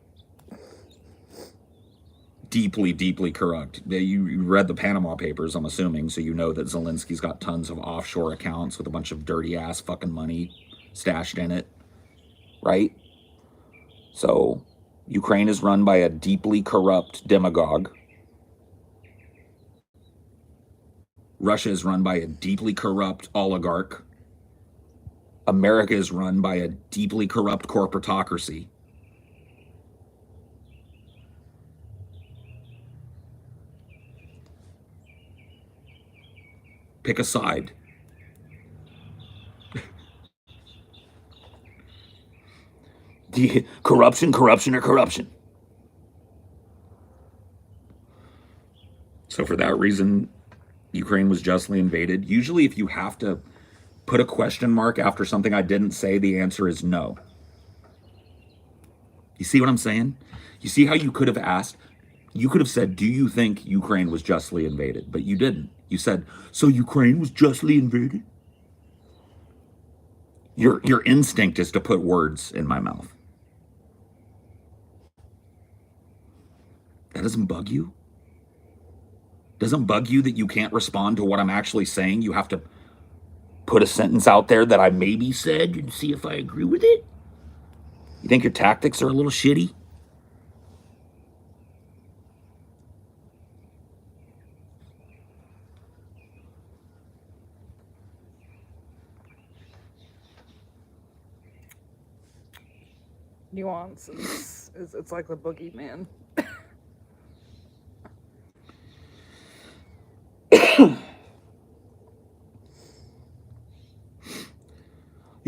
Deeply, deeply corrupt. You read the Panama Papers, I'm assuming, so you know that Zelensky's got tons of offshore accounts with a bunch of dirty-ass fucking money stashed in it, right? So, Ukraine is run by a deeply corrupt demagogue. Russia is run by a deeply corrupt oligarch. America is run by a deeply corrupt corporatocracy. Pick a side. Corruption, corruption, or corruption. So for that reason, Ukraine was justly invaded. Usually if you have to put a question mark after something I didn't say, the answer is no. You see what I'm saying? You see how you could have asked? You could have said, do you think Ukraine was justly invaded? But you didn't. You said, so Ukraine was justly invaded? Your instinct is to put words in my mouth. That doesn't bug you? Doesn't bug you that you can't respond to what I'm actually saying? You have to put a sentence out there that I maybe said and see if I agree with it? You think your tactics are a little shitty? Nuance is it's like the boogeyman.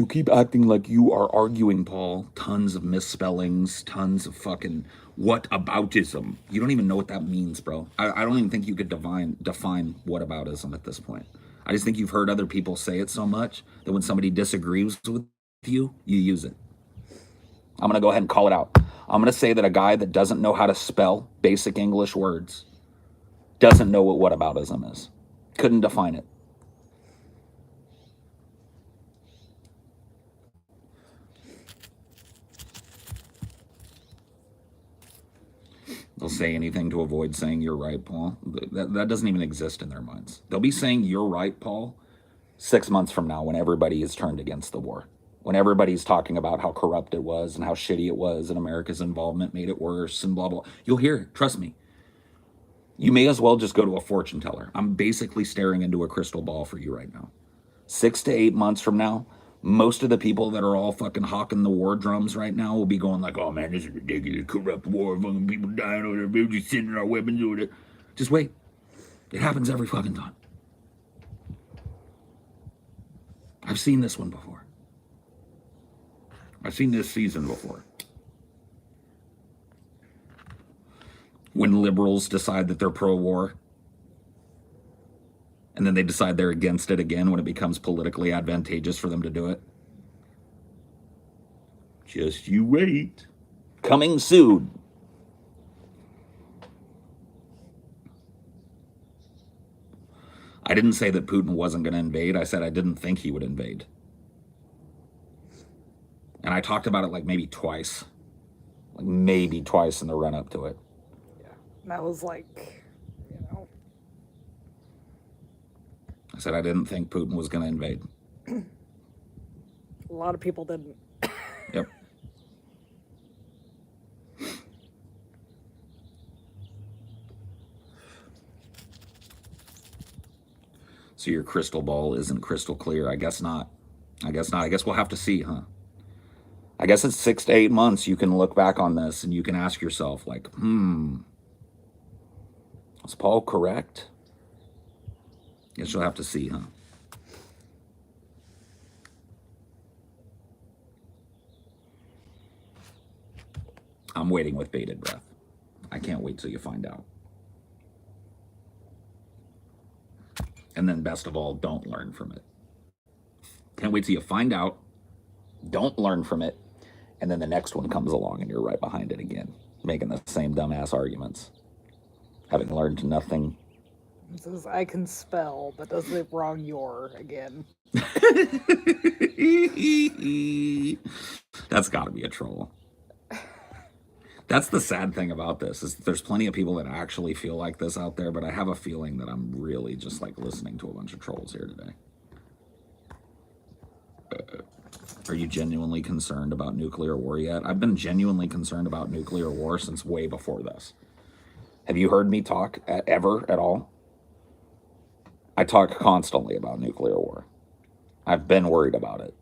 You keep acting like you are arguing, Paul. Tons of misspellings, tons of fucking whataboutism. You don't even know what that means, bro. I don't even think you could define whataboutism at this point. I just think you've heard other people say it so much that when somebody disagrees with you, you use it. I'm going to go ahead and call it out. I'm going to say that a guy that doesn't know how to spell basic English words doesn't know what whataboutism is. Couldn't define it. They'll say anything to avoid saying you're right, Paul. That doesn't even exist in their minds. They'll be saying you're right, Paul, 6 months from now when everybody is turned against the war. When everybody's talking about how corrupt it was and how shitty it was and America's involvement made it worse and blah, blah. You'll hear it. Trust me. You may as well just go to a fortune teller. I'm basically staring into a crystal ball for you right now. 6 to 8 months from now, most of the people that are all fucking hawking the war drums right now will be going like, oh man, this is ridiculous, corrupt war, fucking people dying over there, we're just sending our weapons over there. Just wait. It happens every fucking time. I've seen this one before. I've seen this season before. When liberals decide that they're pro-war, and then they decide they're against it again when it becomes politically advantageous for them to do it. Just you wait. Coming soon. I didn't say that Putin wasn't going to invade. I said I didn't think he would invade. And I talked about it like maybe twice. Like maybe twice in the run up to it. Yeah. That was like, I said I didn't think Putin was going to invade. A lot of people didn't. Yep. So your crystal ball isn't crystal clear. I guess not. I guess not. I guess we'll have to see, huh? I guess it's 6 to 8 months you can look back on this and you can ask yourself, like, is Paul correct? Guess you'll have to see, huh? I'm waiting with bated breath. I can't wait till you find out. And then best of all, don't learn from it. Can't wait till you find out, don't learn from it, and then the next one comes along and you're right behind it again, making the same dumbass arguments. Having learned nothing. It says, I can spell, but does it wrong your again? That's got to be a troll. That's the sad thing about this, is that there's plenty of people that actually feel like this out there, but I have a feeling that I'm really just like listening to a bunch of trolls here today. Are you genuinely concerned about nuclear war yet? I've been genuinely concerned about nuclear war since way before this. Have you heard me talk ever at all? I talk constantly about nuclear war. I've been worried about it.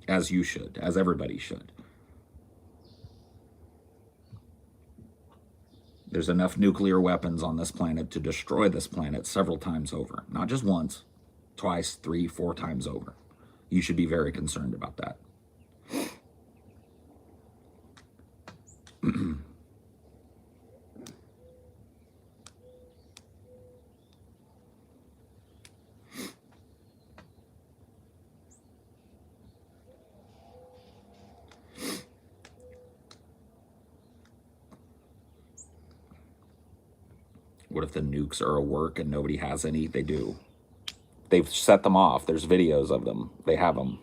As you should, as everybody should. There's enough nuclear weapons on this planet to destroy this planet several times over. Not just once, twice, 3, 4 times over. You should be very concerned about that. What if the nukes are a work and nobody has any? They do. They've set them off. There's videos of them. They have them.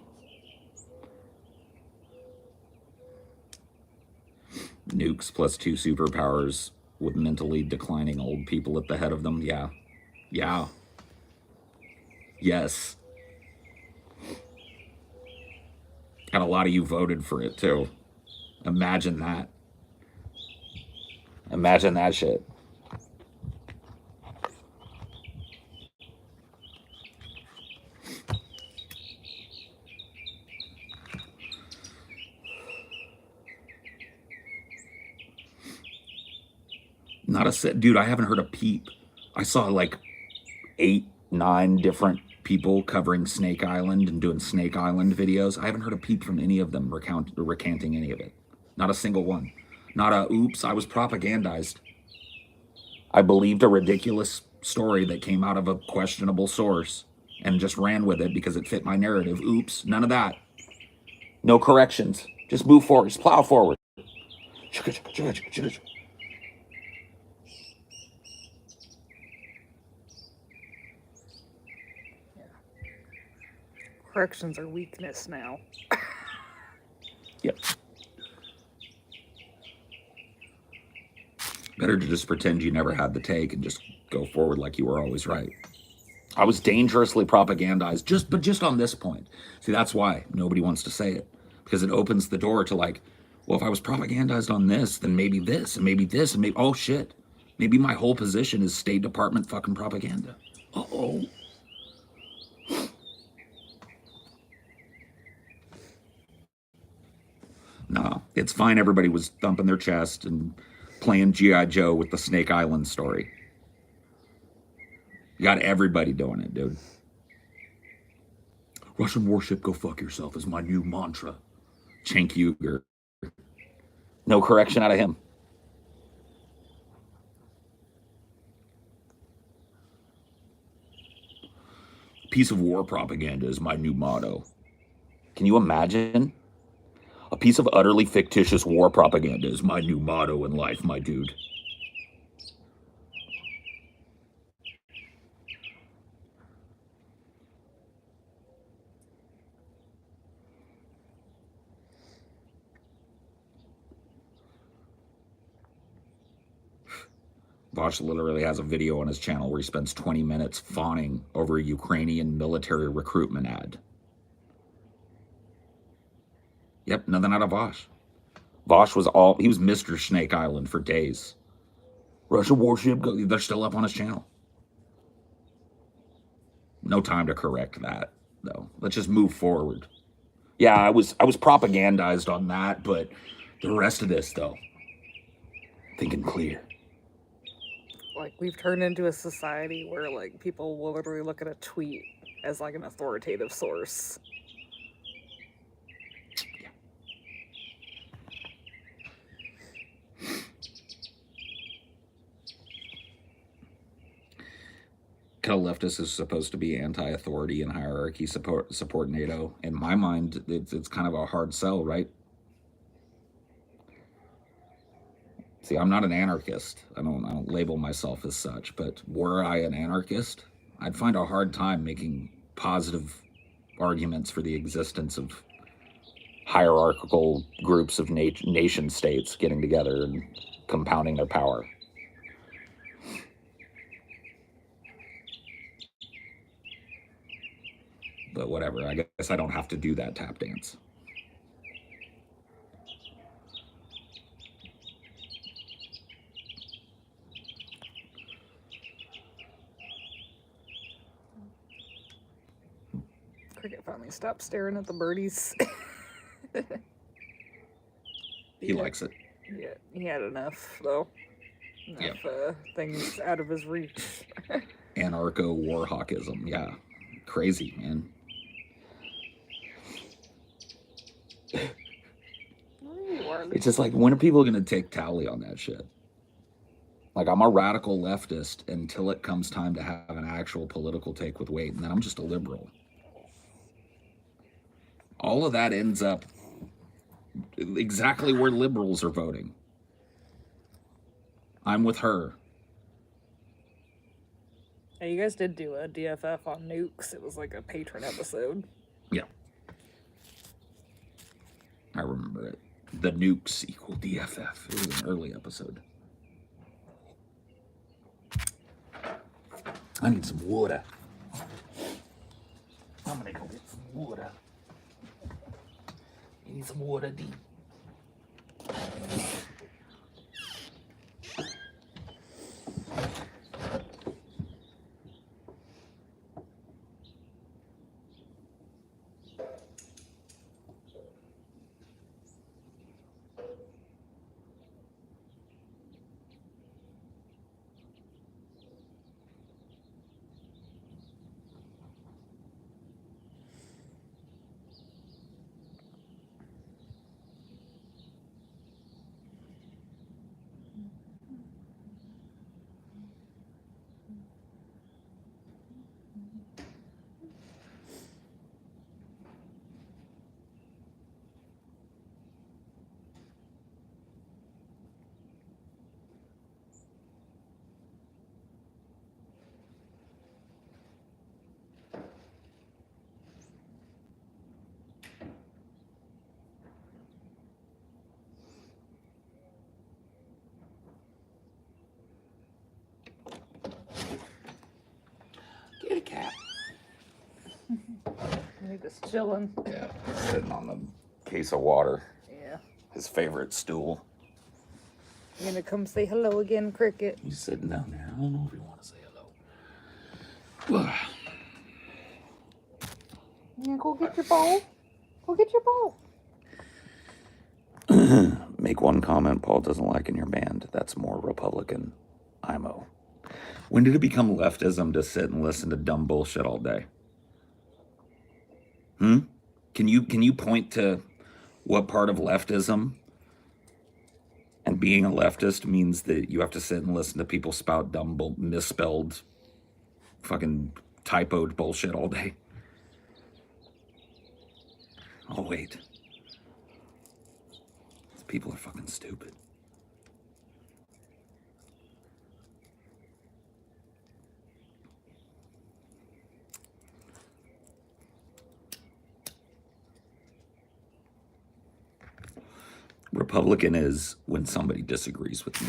Nukes plus 2 superpowers with mentally declining old people at the head of them. Yeah. Yeah. Yes. And a lot of you voted for it too. Imagine that. Imagine that shit. Not a set, dude. I haven't heard a peep. I saw like 8, 9 different people covering Snake Island and doing Snake Island videos. I haven't heard a peep from any of them recanting any of it. Not a single one. Not a, oops, I was propagandized. I believed a ridiculous story that came out of a questionable source and just ran with it because it fit my narrative. Oops, none of that. No corrections. Just move forward. Just plow forward. Corrections are weakness now. Yep. Better to just pretend you never had the take and just go forward like you were always right. I was dangerously propagandized, just on this point. See, that's why nobody wants to say it, because it opens the door to like, well, if I was propagandized on this, then maybe this, and maybe this, and maybe, oh shit, maybe my whole position is State Department fucking propaganda. Uh-oh. Nah, it's fine. Everybody was thumping their chest and playing G.I. Joe with the Snake Island story. You got everybody doing it, dude. Russian warship, go fuck yourself is my new mantra. Cenk Uygur. No correction out of him. Piece of war propaganda is my new motto. Can you imagine? A piece of utterly fictitious war propaganda is my new motto in life, my dude. Vosh literally has a video on his channel where he spends 20 minutes fawning over a Ukrainian military recruitment ad. Yep, nothing out of Vosh. Vosh was he was Mr. Snake Island for days. Russian warship, they're still up on his channel. No time to correct that, though. Let's just move forward. Yeah, I was propagandized on that, but the rest of this, though, thinking clear. Like, we've turned into a society where, like, people will literally look at a tweet as, like, an authoritative source. Yeah. Kel leftist is supposed to be anti-authority and hierarchy, support NATO. In my mind, it's kind of a hard sell, right? See, I'm not an anarchist. I don't label myself as such, but were I an anarchist, I'd find a hard time making positive arguments for the existence of hierarchical groups of nation states getting together and compounding their power. But whatever, I guess I don't have to do that tap dance. Cricket finally stopped staring at the birdies. He likes it. Yeah, he had enough, though. Enough things out of his reach. Anarcho-warhawkism, yeah. Crazy, man. It's just like, when are people going to take tally on that shit? Like, I'm a radical leftist until it comes time to have an actual political take with weight, and then I'm just a liberal. All of that ends up exactly where liberals are voting. I'm with her. Hey, you guys did do a DFF on nukes. It was like a patron episode. Yeah. I remember it. The nukes equal DFF. It was an early episode. I need some water. I'm gonna go get some water. You need some water, D? He just chilling. Yeah, sitting on the case of water. Yeah. His favorite stool. You gonna come say hello again, Cricket? He's sitting down there. I don't know if he wants to say hello. Yeah, go get your ball. Go get your ball. Make one comment Paul doesn't like in your band. That's more Republican. IMO. When did it become leftism to sit and listen to dumb bullshit all day? Can you point to what part of leftism and being a leftist means that you have to sit and listen to people spout dumb, misspelled, fucking typoed bullshit all day? Oh, wait. These people are fucking stupid. Republican is when somebody disagrees with me.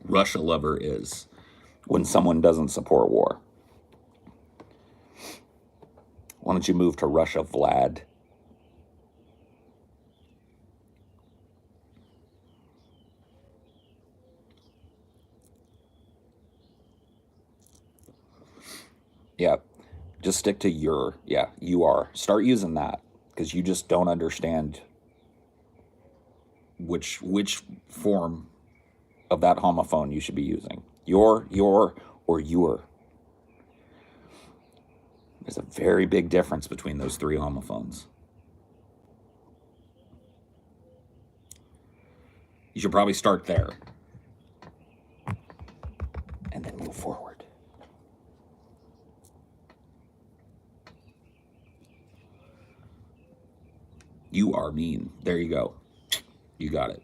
Russia lover is when someone doesn't support war. Why don't you move to Russia, Vlad? Yeah, just stick to your, yeah, you are. Start using that, because you just don't understand which form of that homophone you should be using. Your, or your. There's a very big difference between those three homophones. You should probably start there and then move forward. You are mean. There you go. You got it.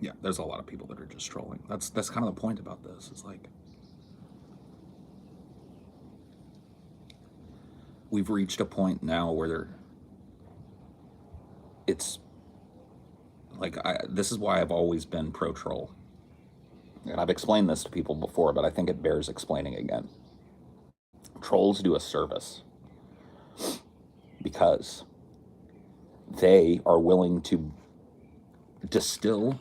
Yeah, there's a lot of people that are just trolling. That's kind of the point about this. It's like we've reached a point now where it's like this is why I've always been pro-troll. And I've explained this to people before, but I think it bears explaining again. Trolls do a service because they are willing to distill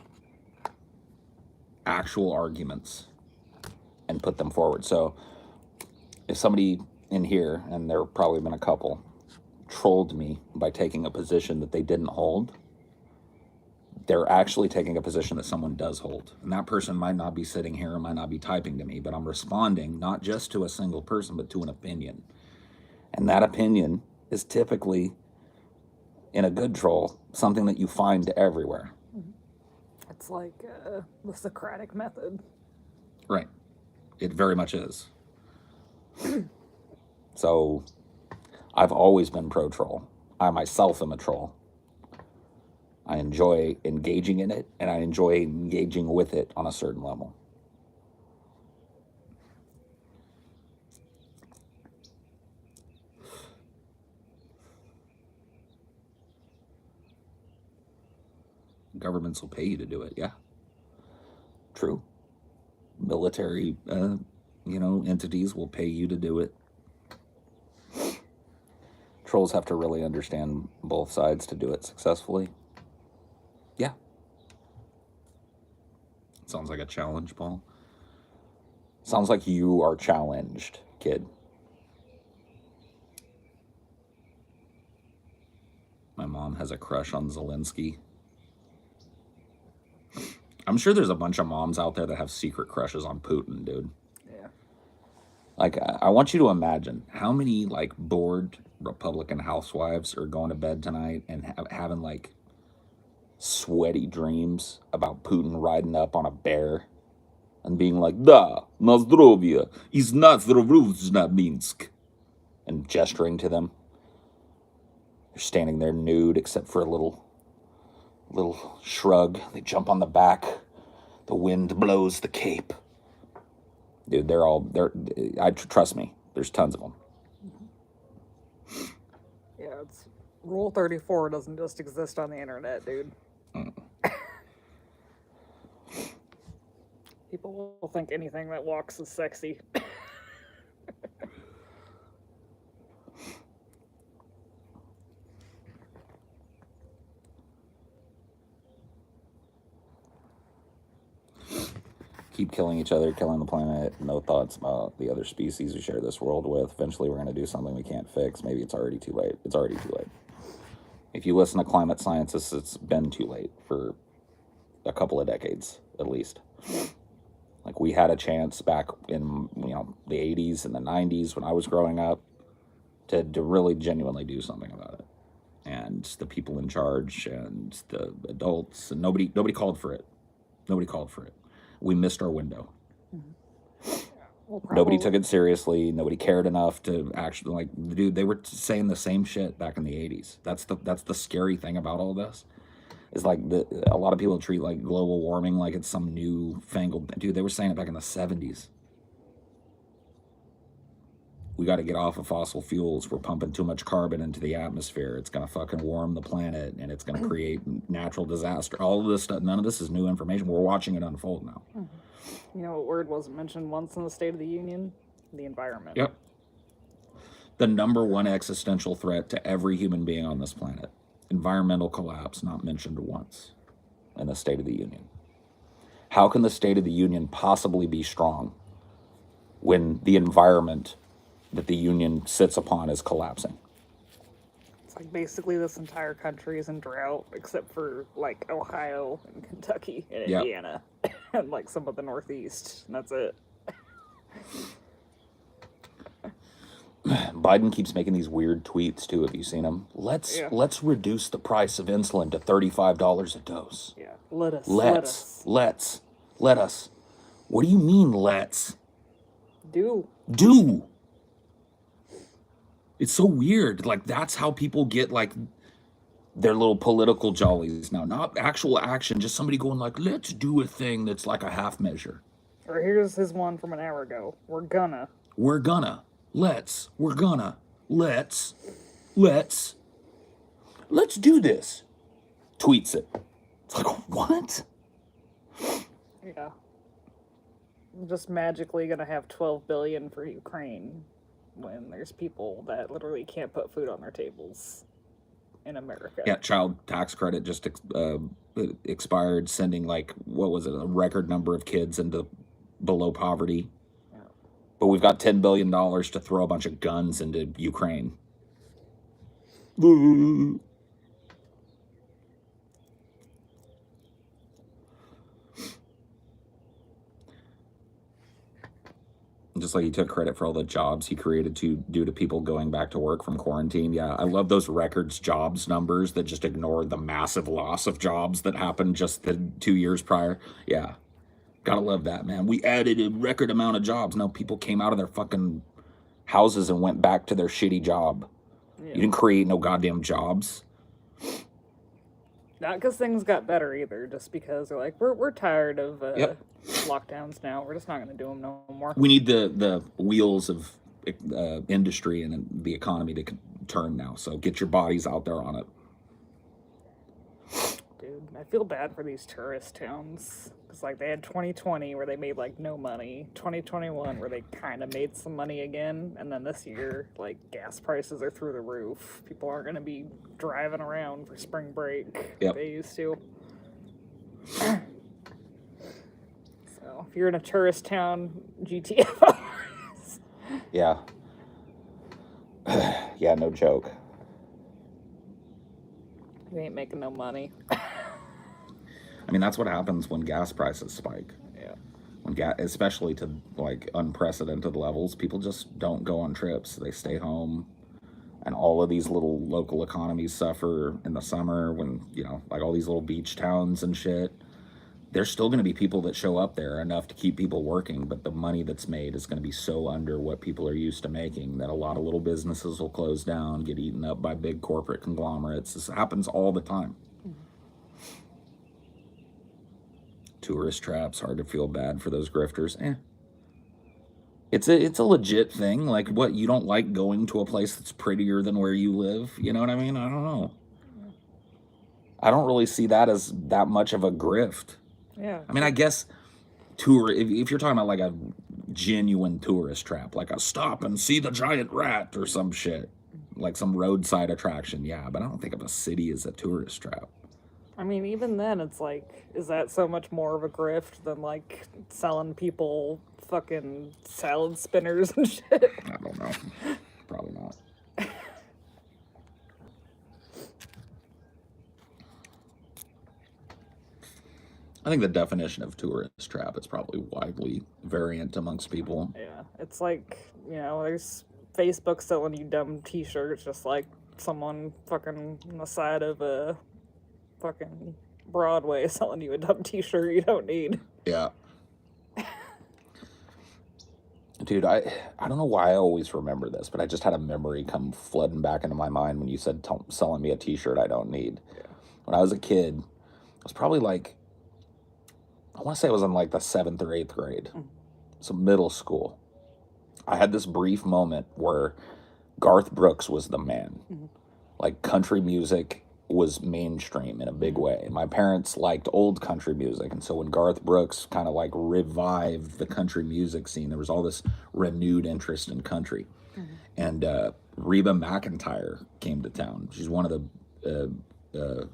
actual arguments and put them forward. So if somebody in here, and there have probably been a couple, trolled me by taking a position that they didn't hold, they're actually taking a position that someone does hold. And that person might not be sitting here and might not be typing to me, but I'm responding not just to a single person, but to an opinion. And that opinion is typically, in a good troll, something that you find everywhere. It's like the Socratic method. Right. It very much is. So I've always been pro-troll. I myself am a troll. I enjoy engaging in it, and I enjoy engaging with it on a certain level. Governments will pay you to do it, yeah. True. Military, entities will pay you to do it. Trolls have to really understand both sides to do it successfully. Yeah. Sounds like a challenge, Paul. Sounds like you are challenged, kid. My mom has a crush on Zelensky. I'm sure there's a bunch of moms out there that have secret crushes on Putin, dude. Yeah. Like, I want you to imagine how many, like, bored Republican housewives are going to bed tonight and having, like, sweaty dreams about Putin riding up on a bear and being like, "Da, Nozdrovia is not Zdrovuzhna Minsk," and gesturing to them. They're standing there nude except for a little shrug. They jump on the back. The wind blows the cape. Dude, trust me, there's tons of them. Yeah, it's Rule 34 doesn't just exist on the internet, dude. People will think anything that walks is sexy. Keep killing each other, killing the planet, no thoughts about the other species we share this world with. Eventually we're going to do something we can't fix. Maybe it's already too late. It's already too late. If you listen to climate scientists, it's been too late for a couple of decades, at least. Like, we had a chance back in, the 80s and the 90s when I was growing up to really genuinely do something about it. And the people in charge and the adults, and nobody called for it. Nobody called for it. We missed our window. Well, nobody took it seriously. Nobody cared enough to actually, dude, they were saying the same shit back in the 80s. That's the scary thing about all this. Is a lot of people treat like global warming like it's some new fangled thing. Dude, they were saying it back in the 70s. We got to get off of fossil fuels. We're pumping too much carbon into the atmosphere. It's going to fucking warm the planet, and it's going to create natural disaster. All of this stuff, none of this is new information. We're watching it unfold now. You know what word wasn't mentioned once in the State of the Union? The environment. Yep. The number one existential threat to every human being on this planet. Environmental collapse, not mentioned once in the State of the Union. How can the State of the Union possibly be strong when the environment that the Union sits upon is collapsing? It's like basically this entire country is in drought, except for like Ohio and Kentucky and Indiana, and like some of the Northeast, and that's it. Biden keeps making these weird tweets too. Have you seen them? Let's reduce the price of insulin to $35 a dose. Yeah, let us. What do you mean, let's? Do. It's so weird. Like, that's how people get like their little political jollies now. Not actual action, just somebody going like, let's do a thing that's like a half measure. Or here's his one from an hour ago. Let's do this. Tweets it. It's like, what? Yeah. I'm just magically gonna have $12 billion for Ukraine when there's people that literally can't put food on their tables in America. Yeah, child tax credit just expired, sending like, what was it, a record number of kids into below poverty. Yeah. But we've got $10 billion to throw a bunch of guns into Ukraine. Just like he took credit for all the jobs he created due to people going back to work from quarantine. Yeah, I love those records jobs numbers that just ignore the massive loss of jobs that happened just the 2 years prior. Yeah, gotta love that, man. We added a record amount of jobs. No, people came out of their fucking houses and went back to their shitty job. Yeah. You didn't create no goddamn jobs. Not because things got better either, just because they're like, we're tired of lockdowns now. We're just not going to do them no more. We need the wheels of industry and the economy to turn now. So get your bodies out there on it. Dude, I feel bad for these tourist towns. Because like they had 2020 where they made like no money, 2021 where they kind of made some money again, and then this year like gas prices are through the roof. People aren't going to be driving around for spring break like they used to. So if you're in a tourist town, GTFO. Yeah. Yeah, no joke. You ain't making no money. I mean, that's what happens when gas prices spike. Yeah. When especially to like unprecedented levels, people just don't go on trips. They stay home, and all of these little local economies suffer in the summer when like all these little beach towns and shit. there's still going to be people that show up there enough to keep people working, but the money that's made is going to be so under what people are used to making that a lot of little businesses will close down, get eaten up by big corporate conglomerates. This happens all the time. Tourist traps, hard to feel bad for those grifters. It's a legit thing. Like, what, you don't like going to a place that's prettier than where you live? You know what I mean? I don't know. I don't really see that as that much of a grift. Yeah. I mean, I guess if you're talking about like a genuine tourist trap, like a stop and see the giant rat or some shit, like some roadside attraction, yeah, but I don't think of a city as a tourist trap. I mean, even then, it's like, is that so much more of a grift than, like, selling people fucking salad spinners and shit? I don't know. Probably not. I think the definition of tourist trap is probably widely variant amongst people. Yeah, it's like, there's Facebook selling you dumb t-shirts, just like someone fucking on the side of a fucking Broadway selling you a dumb t-shirt you don't need. Yeah. Dude, I don't know why I always remember this, but I just had a memory come flooding back into my mind when you said selling me a t-shirt I don't need. Yeah. When I was a kid, it was probably like, I want to say it was in like the 7th or 8th grade. So middle school. I had this brief moment where Garth Brooks was the man. Like, country music was mainstream in a big way. My parents liked old country music, and so when Garth Brooks kind of like revived the country music scene, there was all this renewed interest in country. And Reba McEntire came to town. She's one of the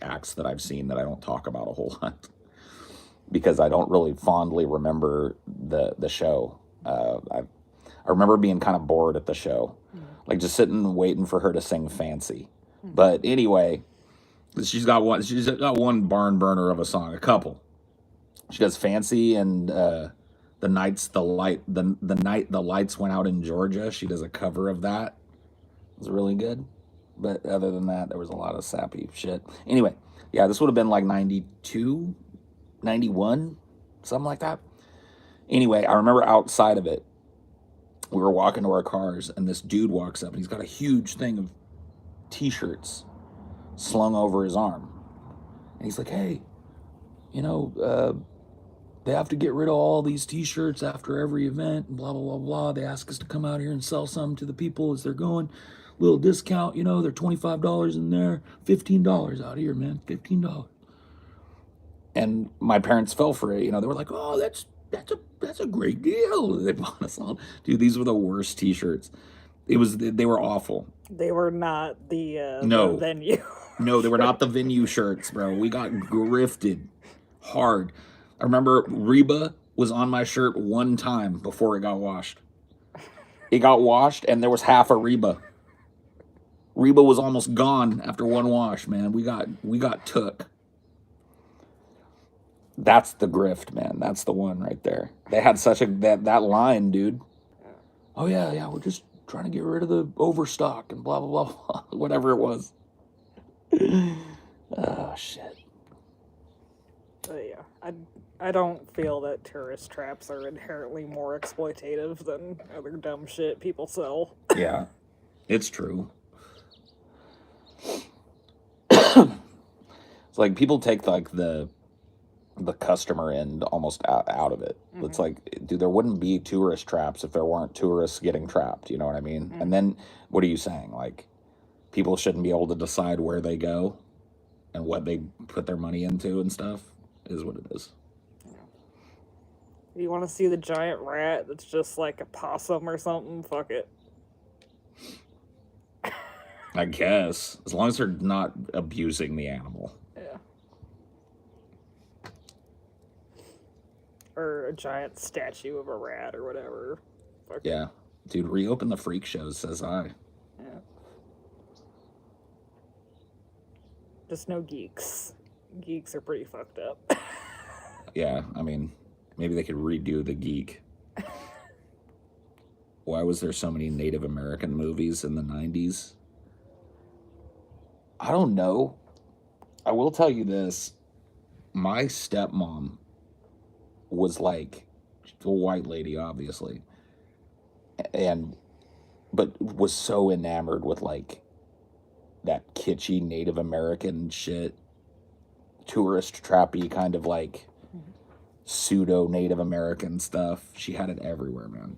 acts that I've seen that I don't talk about a whole lot because I don't really fondly remember the show. I remember being kind of bored at the show, like just sitting and waiting for her to sing Fancy. But anyway, she's got one barn burner of a song, a couple. She does Fancy and the night the lights went out in Georgia. She does a cover of that. It was really good. But other than that, there was a lot of sappy shit. Anyway, yeah, this would have been like 92, 91, something like that. Anyway, I remember outside of it, we were walking to our cars, and this dude walks up, and he's got a huge thing of t-shirts slung over his arm. And he's like, hey, they have to get rid of all these t-shirts after every event, and blah, blah, blah, blah. They ask us to come out here and sell some to the people as they're going. Little discount, they're $25 in there, $15 out here, man, $15. And my parents fell for it. They were like, oh, that's a great deal. They bought us all. Dude, these were the worst t-shirts. They were awful. They were not the venue. No, they were not the venue shirts, bro. We got grifted hard. I remember Reba was on my shirt one time before it got washed. It got washed, and there was half a Reba. Reba was almost gone after one wash, man. We got took. That's the grift, man. That's the one right there. They had such that line, dude. Oh yeah, we're just trying to get rid of the overstock and blah blah blah, blah whatever it was. Oh shit. But yeah, I don't feel that tourist traps are inherently more exploitative than other dumb shit people sell. Yeah, it's true. It's like people take like the customer end almost out of it. It's like, dude, there wouldn't be tourist traps if there weren't tourists getting trapped. You know what I mean? And then what are you saying? Like, people shouldn't be able to decide where they go and what they put their money into and stuff is what it is. You want to see the giant rat that's just like a possum or something? Fuck it. I guess, as long as they're not abusing the animal. Yeah. Or a giant statue of a rat or whatever. Fuck yeah. Dude, reopen the freak shows, says I. Yeah. Just no geeks. Geeks are pretty fucked up. Yeah, I mean, maybe they could redo the geek. Why was there so many Native American movies in the 90s? I don't know. I will tell you this. my stepmom was like a white lady, obviously, but was so enamored with like that kitschy Native American shit, tourist trappy kind of like pseudo Native American stuff. She had it everywhere, man.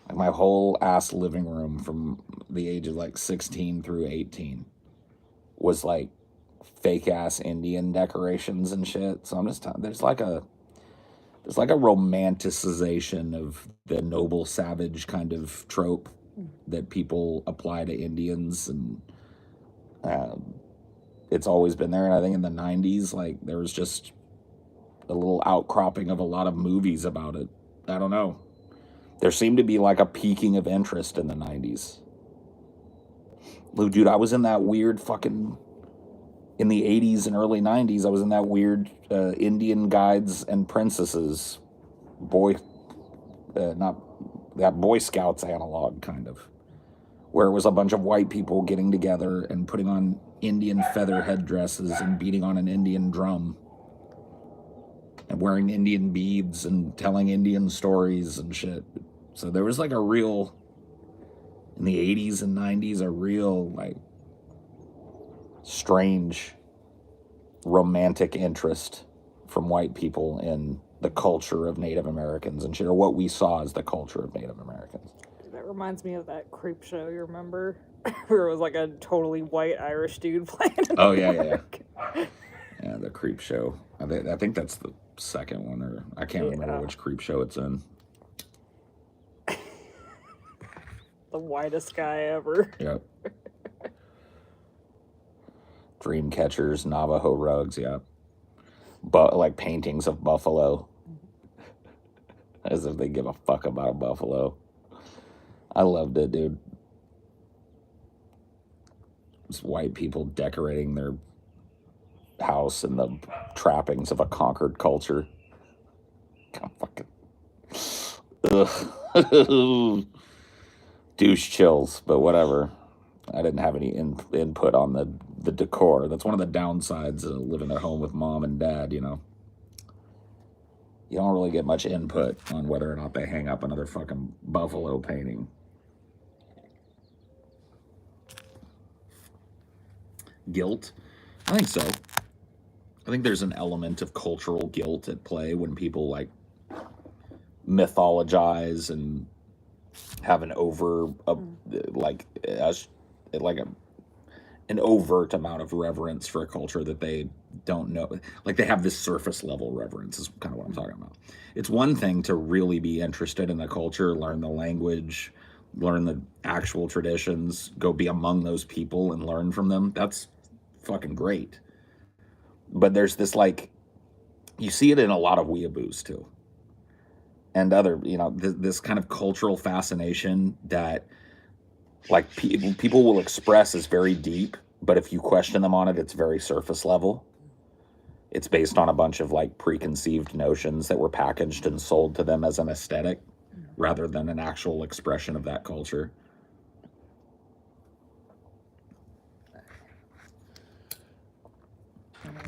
Like my whole ass living room from the age of like 16 through 18 was like fake ass Indian decorations and shit. So I'm just telling, there's like a romanticization of the noble savage kind of trope that people apply to Indians, and it's always been there. And I think in the 90s, like there was just a little outcropping of a lot of movies about it. I don't know. There seemed to be like a peaking of interest in the 90s. Dude, I was in that weird fucking, in the 80s and early 90s, I was in that weird Indian Guides and Princesses not that Boy Scouts analog kind of, where it was a bunch of white people getting together and putting on Indian feather headdresses and beating on an Indian drum and wearing Indian beads and telling Indian stories and shit. So there was like a real, in the 80s and 90s, a real like strange romantic interest from white people in the culture of Native Americans and shit, or what we saw as the culture of Native Americans. That reminds me of that creep show, you remember? Where it was like a totally white Irish dude playing. Oh, yeah. Yeah, the creep show. I think that's the second one, or I can't remember which creep show it's in. The whitest guy ever. Yep. Dream catchers, Navajo rugs, yeah. But like paintings of buffalo. As if they give a fuck about buffalo. I loved it, dude. Just white people decorating their house in the trappings of a conquered culture. God, fucking ugh. Douche chills, but whatever. I didn't have any input on the decor. That's one of the downsides of living at home with mom and dad, you know. You don't really get much input on whether or not they hang up another fucking buffalo painting. Guilt? I think so. I think there's an element of cultural guilt at play when people like mythologize and have an an overt amount of reverence for a culture that they don't know. Like they have this surface level reverence is kind of what I'm talking about. It's one thing to really be interested in the culture, learn the language, learn the actual traditions, go be among those people and learn from them. That's fucking great. But there's this like, you see it in a lot of weeaboos too. And other, you know, this kind of cultural fascination that like people will express as very deep, but if you question them on it, it's very surface level. It's based on a bunch of like preconceived notions that were packaged and sold to them as an aesthetic rather than an actual expression of that culture.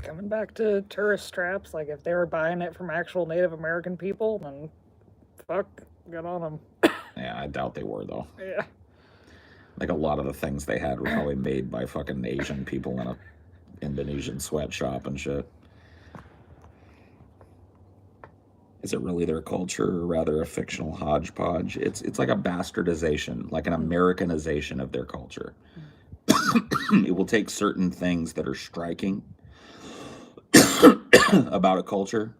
Coming back to tourist traps, like if they were buying it from actual Native American people, then fuck, get on them. Yeah, I doubt they were though. Yeah. Like a lot of the things they had were probably made by fucking Asian people in a Indonesian sweatshop and shit. Is it really their culture or rather a fictional hodgepodge? It's like a bastardization, like an Americanization of their culture. It will take certain things that are striking about a culture,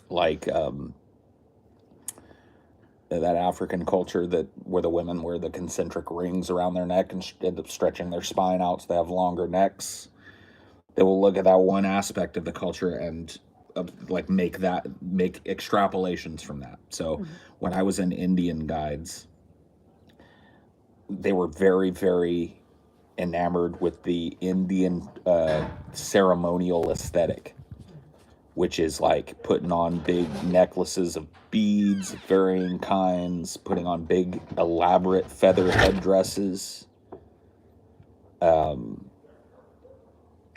like that African culture where the women wear the concentric rings around their neck and end up stretching their spine out so they have longer necks. They will look at that one aspect of the culture and like make extrapolations from that. So when I was in Indian Guides, they were very, very enamored with the Indian ceremonial aesthetic, which is like putting on big necklaces of beads of varying kinds, putting on big elaborate feather headdresses,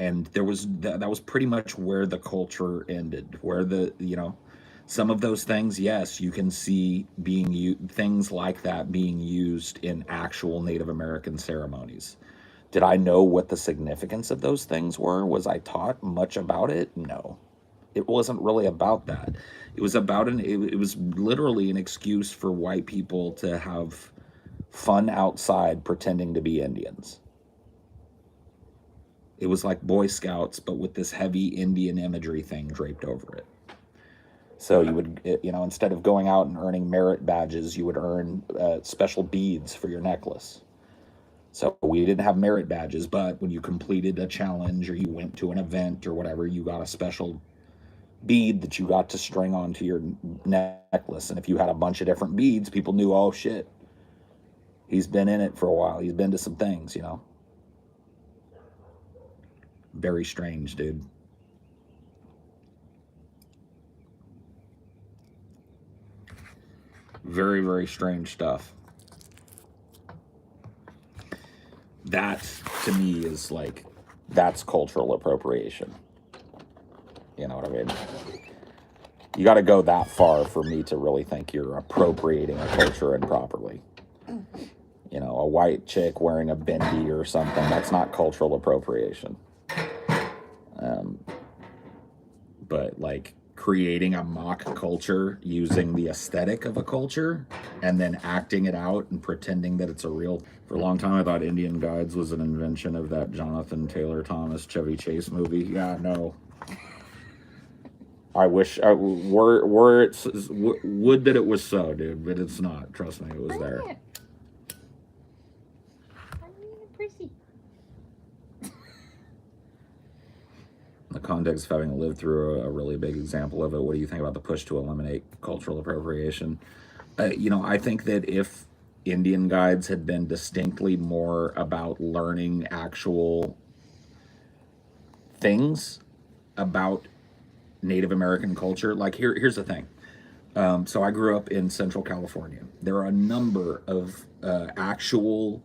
and that was pretty much where the culture ended. Where some of those things, yes, you can see things like that being used in actual Native American ceremonies. Did I know what the significance of those things were? Was I taught much about it? No. It wasn't really about that. It was about it was literally an excuse for white people to have fun outside pretending to be Indians. It was like Boy Scouts, but with this heavy Indian imagery thing draped over it. So you would, instead of going out and earning merit badges, you would earn special beads for your necklace. So we didn't have merit badges, but when you completed a challenge or you went to an event or whatever, you got a special bead that you got to string onto your necklace. And if you had a bunch of different beads, people knew, oh shit, he's been in it for a while. He's been to some things, Very strange, dude. Very, very strange stuff. That, to me, is like, that's cultural appropriation. You know what I mean? You got to go that far for me to really think you're appropriating a culture improperly. A white chick wearing a bindi or something, that's not cultural appropriation. But like creating a mock culture using the aesthetic of a culture and then acting it out and pretending that it's a real. For a long time, I thought Indian Guides was an invention of that Jonathan Taylor Thomas Chevy Chase movie. Yeah, no. I wish would that it was so, dude, but it's not. Trust me, it was there. In the context of having lived through a really big example of it, what do you think about the push to eliminate cultural appropriation? I think that if Indian Guides had been distinctly more about learning actual things about Native American culture, like here's the thing. So I grew up in Central California. There are a number of actual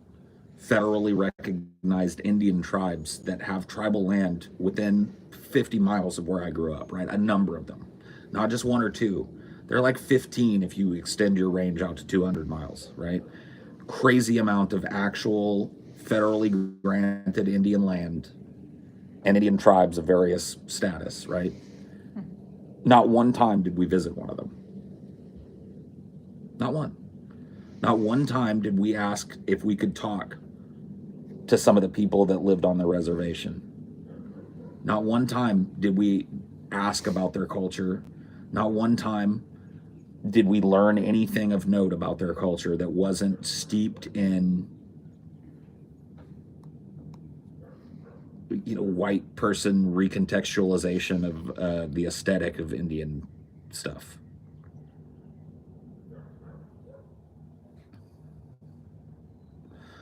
federally recognized Indian tribes that have tribal land within 50 miles of where I grew up, right? A number of them, not just one or two. They're like 15 if you extend your range out to 200 miles, right? Crazy amount of actual federally granted Indian land and Indian tribes of various status, right? Not one time did we visit one of them. Not one. Not one time did we ask if we could talk to some of the people that lived on the reservation. Not one time did we ask about their culture. Not one time did we learn anything of note about their culture that wasn't steeped in, white person recontextualization of the aesthetic of Indian stuff.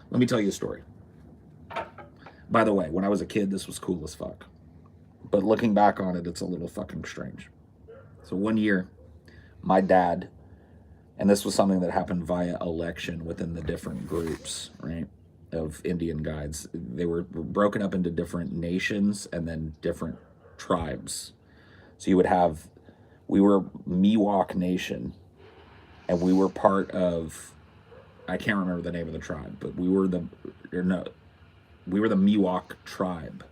Let me tell you a story. By the way, when I was a kid, this was cool as fuck. But looking back on it, it's a little fucking strange. So one year, my dad, and this was something that happened via election within the different groups, right, of Indian Guides. They were broken up into different nations and then different tribes. So you would have, we were Miwok Nation, and we were part of, I can't remember the name of the tribe, but we were the Miwok tribe.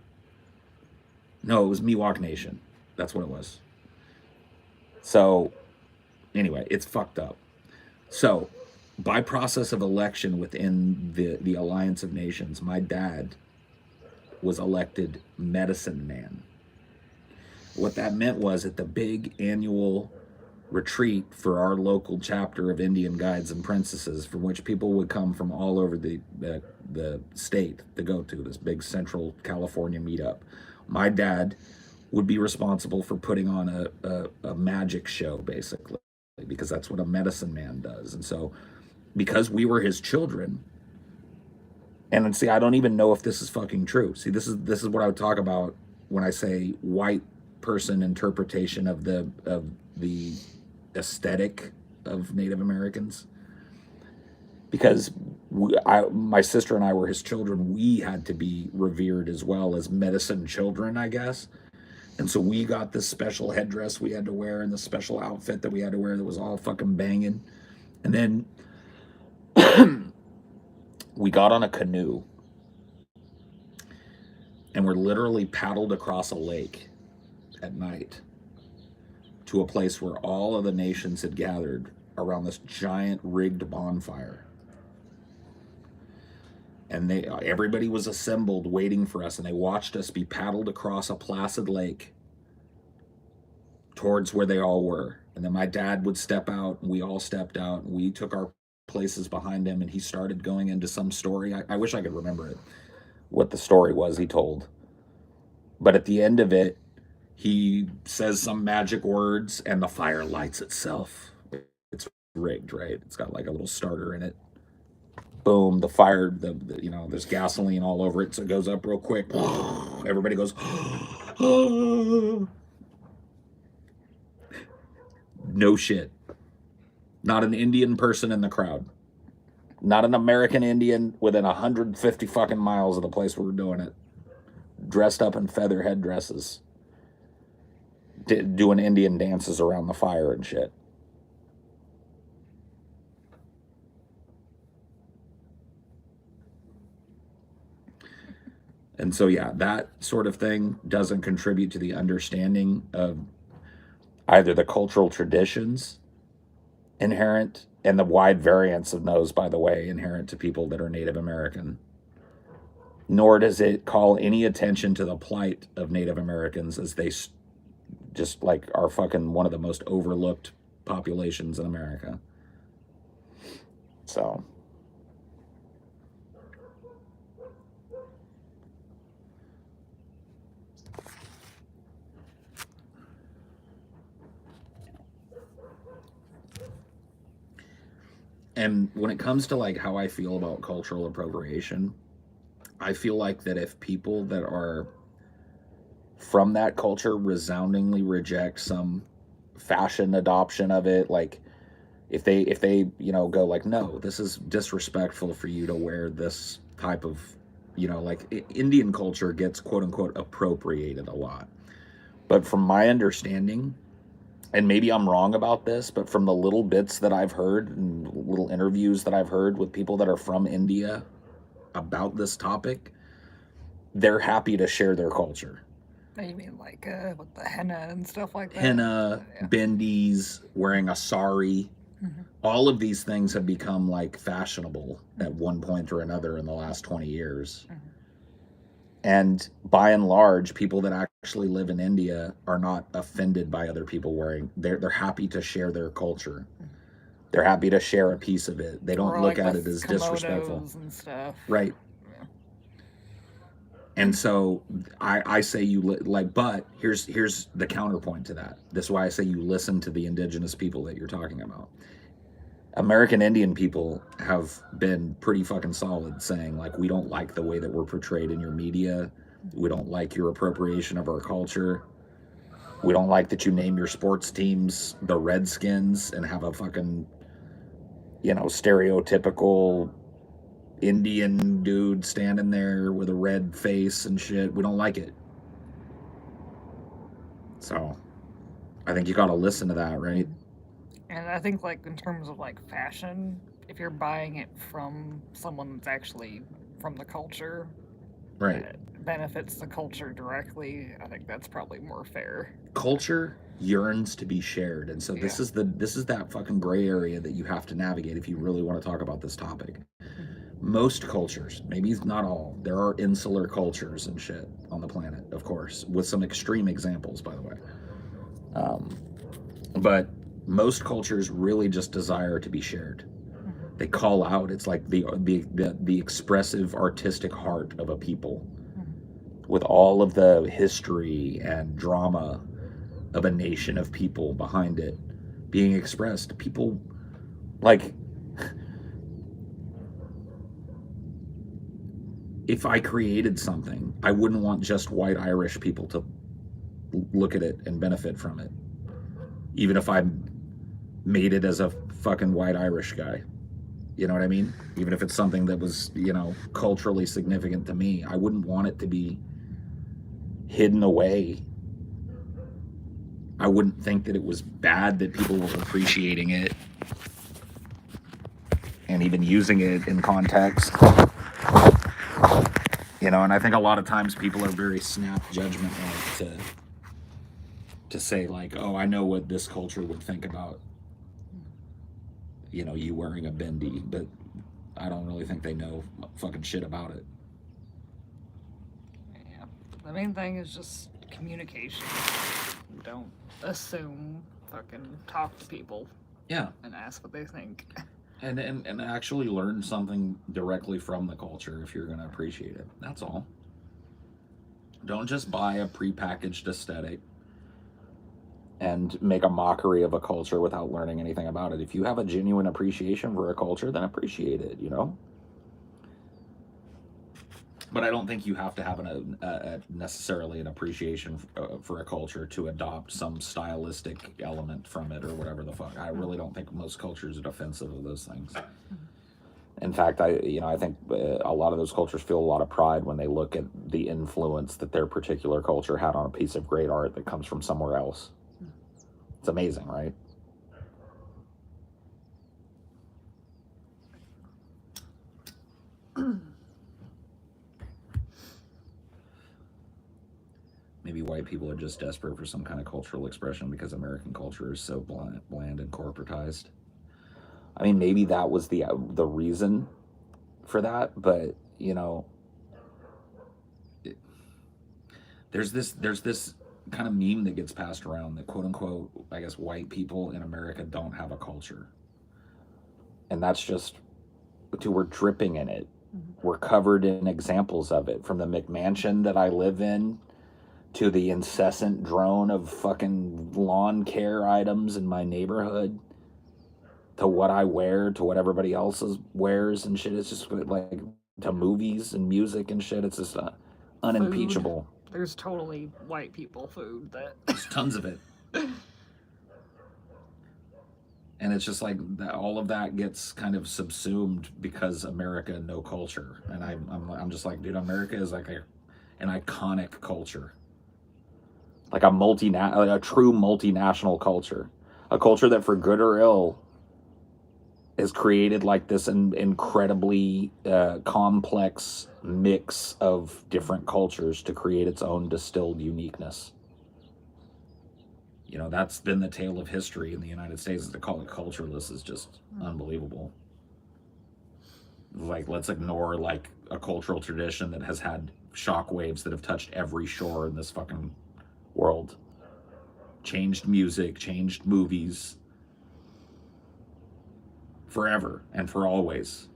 No, it was Miwok Nation. That's what it was. So, anyway, it's fucked up. So, by process of election within the Alliance of Nations, my dad was elected medicine man. What that meant was at the big annual retreat for our local chapter of Indian Guides and Princesses, from which people would come from all over the state to go to this big Central California meetup. My dad would be responsible for putting on a magic show, basically, because that's what a medicine man does. And so, because we were his children, and see, I don't even know if this is fucking true. See, this is what I would talk about when I say white person interpretation of the aesthetic of Native Americans. Because my sister and I were his children. We had to be revered as well as medicine children, I guess. And so we got this special headdress we had to wear and the special outfit that we had to wear that was all fucking banging. And then we got on a canoe and we're literally paddled across a lake at night to a place where all of the nations had gathered around this giant rigged bonfire. And everybody was assembled waiting for us, and they watched us be paddled across a placid lake towards where they all were. And then my dad would step out, and we all stepped out, and we took our places behind him, and he started going into some story. I wish I could remember it, what the story was he told. But at the end of it, he says some magic words, and the fire lights itself. It's rigged, right? It's got like a little starter in it. Boom, the fire, there's gasoline all over it, so it goes up real quick. Everybody goes, no shit. Not an Indian person in the crowd. Not an American Indian within 150 fucking miles of the place where we're doing it. Dressed up in feather headdresses. Doing Indian dances around the fire and shit. And so, yeah, that sort of thing doesn't contribute to the understanding of either the cultural traditions inherent and the wide variance of those, by the way, inherent to people that are Native American. Nor does it call any attention to the plight of Native Americans as they just like are fucking one of the most overlooked populations in America. So... And when it comes to like how I feel about cultural appropriation, I feel like that if people that are from that culture resoundingly reject some fashion adoption of it, like if they go like, no, this is disrespectful for you to wear this type of, like Indian culture gets quote unquote appropriated a lot. But from my understanding, and maybe I'm wrong about this, but from the little bits that I've heard and little interviews that I've heard with people that are from India about this topic, they're happy to share their culture. You mean like with the henna and stuff like that? Henna, yeah. Bindis, wearing a sari. Mm-hmm. All of these things have become like fashionable at one point or another in the last 20 years. Mm-hmm. And by and large, people that actually live in India are not offended by other people wearing. They're happy to share their culture. They're happy to share a piece of it. They don't look at it as disrespectful. And stuff. Right. Yeah. And so I say but here's the counterpoint to that. This is why I say you listen to the indigenous people that you're talking about. American Indian people have been pretty fucking solid saying, like, we don't like the way that we're portrayed in your media. We don't like your appropriation of our culture. We don't like that you name your sports teams the Redskins and have a fucking, stereotypical Indian dude standing there with a red face and shit. We don't like it. So, I think you gotta listen to that, right? And I think, like, in terms of, like, fashion, if you're buying it from someone that's actually from the culture, right, that benefits the culture directly, I think that's probably more fair. Culture yearns to be shared, and so this is that fucking gray area that you have to navigate if you really want to talk about this topic. Mm-hmm. Most cultures, maybe not all, there are insular cultures and shit on the planet, of course, with some extreme examples, by the way. But most cultures really just desire to be shared. Mm-hmm. They call out. It's like the expressive, artistic heart of a people, mm-hmm. with all of the history and drama of a nation of people behind it being expressed. People, like, if I created something, I wouldn't want just white Irish people to look at it and benefit from it, even if I made it as a fucking white Irish guy. You know what I mean? Even if it's something that was, culturally significant to me, I wouldn't want it to be hidden away. I wouldn't think that it was bad that people were appreciating it and even using it in context. And I think a lot of times people are very snap judgment like to say like, oh, I know what this culture would think about, you wearing a bindi, but I don't really think they know fucking shit about it. Yeah. The main thing is just communication. Don't assume. Fucking talk to people. Yeah. And ask what they think. And actually learn something directly from the culture if you're going to appreciate it. That's all. Don't just buy a prepackaged aesthetic and make a mockery of a culture without learning anything about it. If you have a genuine appreciation for a culture, then appreciate it, But I don't think you have to have necessarily an appreciation for a culture to adopt some stylistic element from it or whatever the fuck. I really don't think most cultures are defensive of those things. In fact, I think a lot of those cultures feel a lot of pride when they look at the influence that their particular culture had on a piece of great art that comes from somewhere else. It's amazing, right? Maybe white people are just desperate for some kind of cultural expression because American culture is so bland and corporatized. I mean, maybe that was the reason for that, but there's this kind of meme that gets passed around that quote unquote, I guess, white people in America don't have a culture, and that's just we're dripping in it. We're covered in examples of it, from the McMansion that I live in to the incessant drone of fucking lawn care items in my neighborhood, to what I wear, to what everybody else wears and shit. It's just like, to movies and music and shit. It's just unimpeachable. Food. There's totally white people food that. There's tons of it. And it's just like all of that gets kind of subsumed because America, no culture. And I'm just like, dude, America is like an iconic culture. Like a true multinational culture, a culture that, for good or ill, is created like this incredibly complex mix of different cultures to create its own distilled uniqueness. That's been the tale of history in the United States. To call it cultureless is just unbelievable. Like, let's ignore like a cultural tradition that has had shockwaves that have touched every shore in this fucking world. Changed music, changed movies, forever and for always.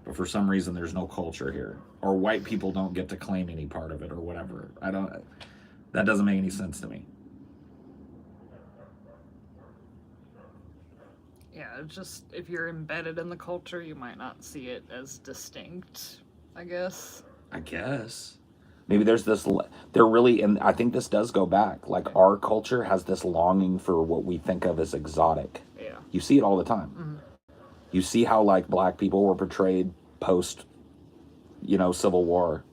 But for some reason there's no culture here, or white people don't get to claim any part of it, or whatever. That doesn't make any sense to me. Yeah, it's just, if you're embedded in the culture, you might not see it as distinct, I guess. Maybe there's this, and I think this does go back, like our culture has this longing for what we think of as exotic. Yeah. You see it all the time. Mm-hmm. You see how like black people were portrayed post, Civil War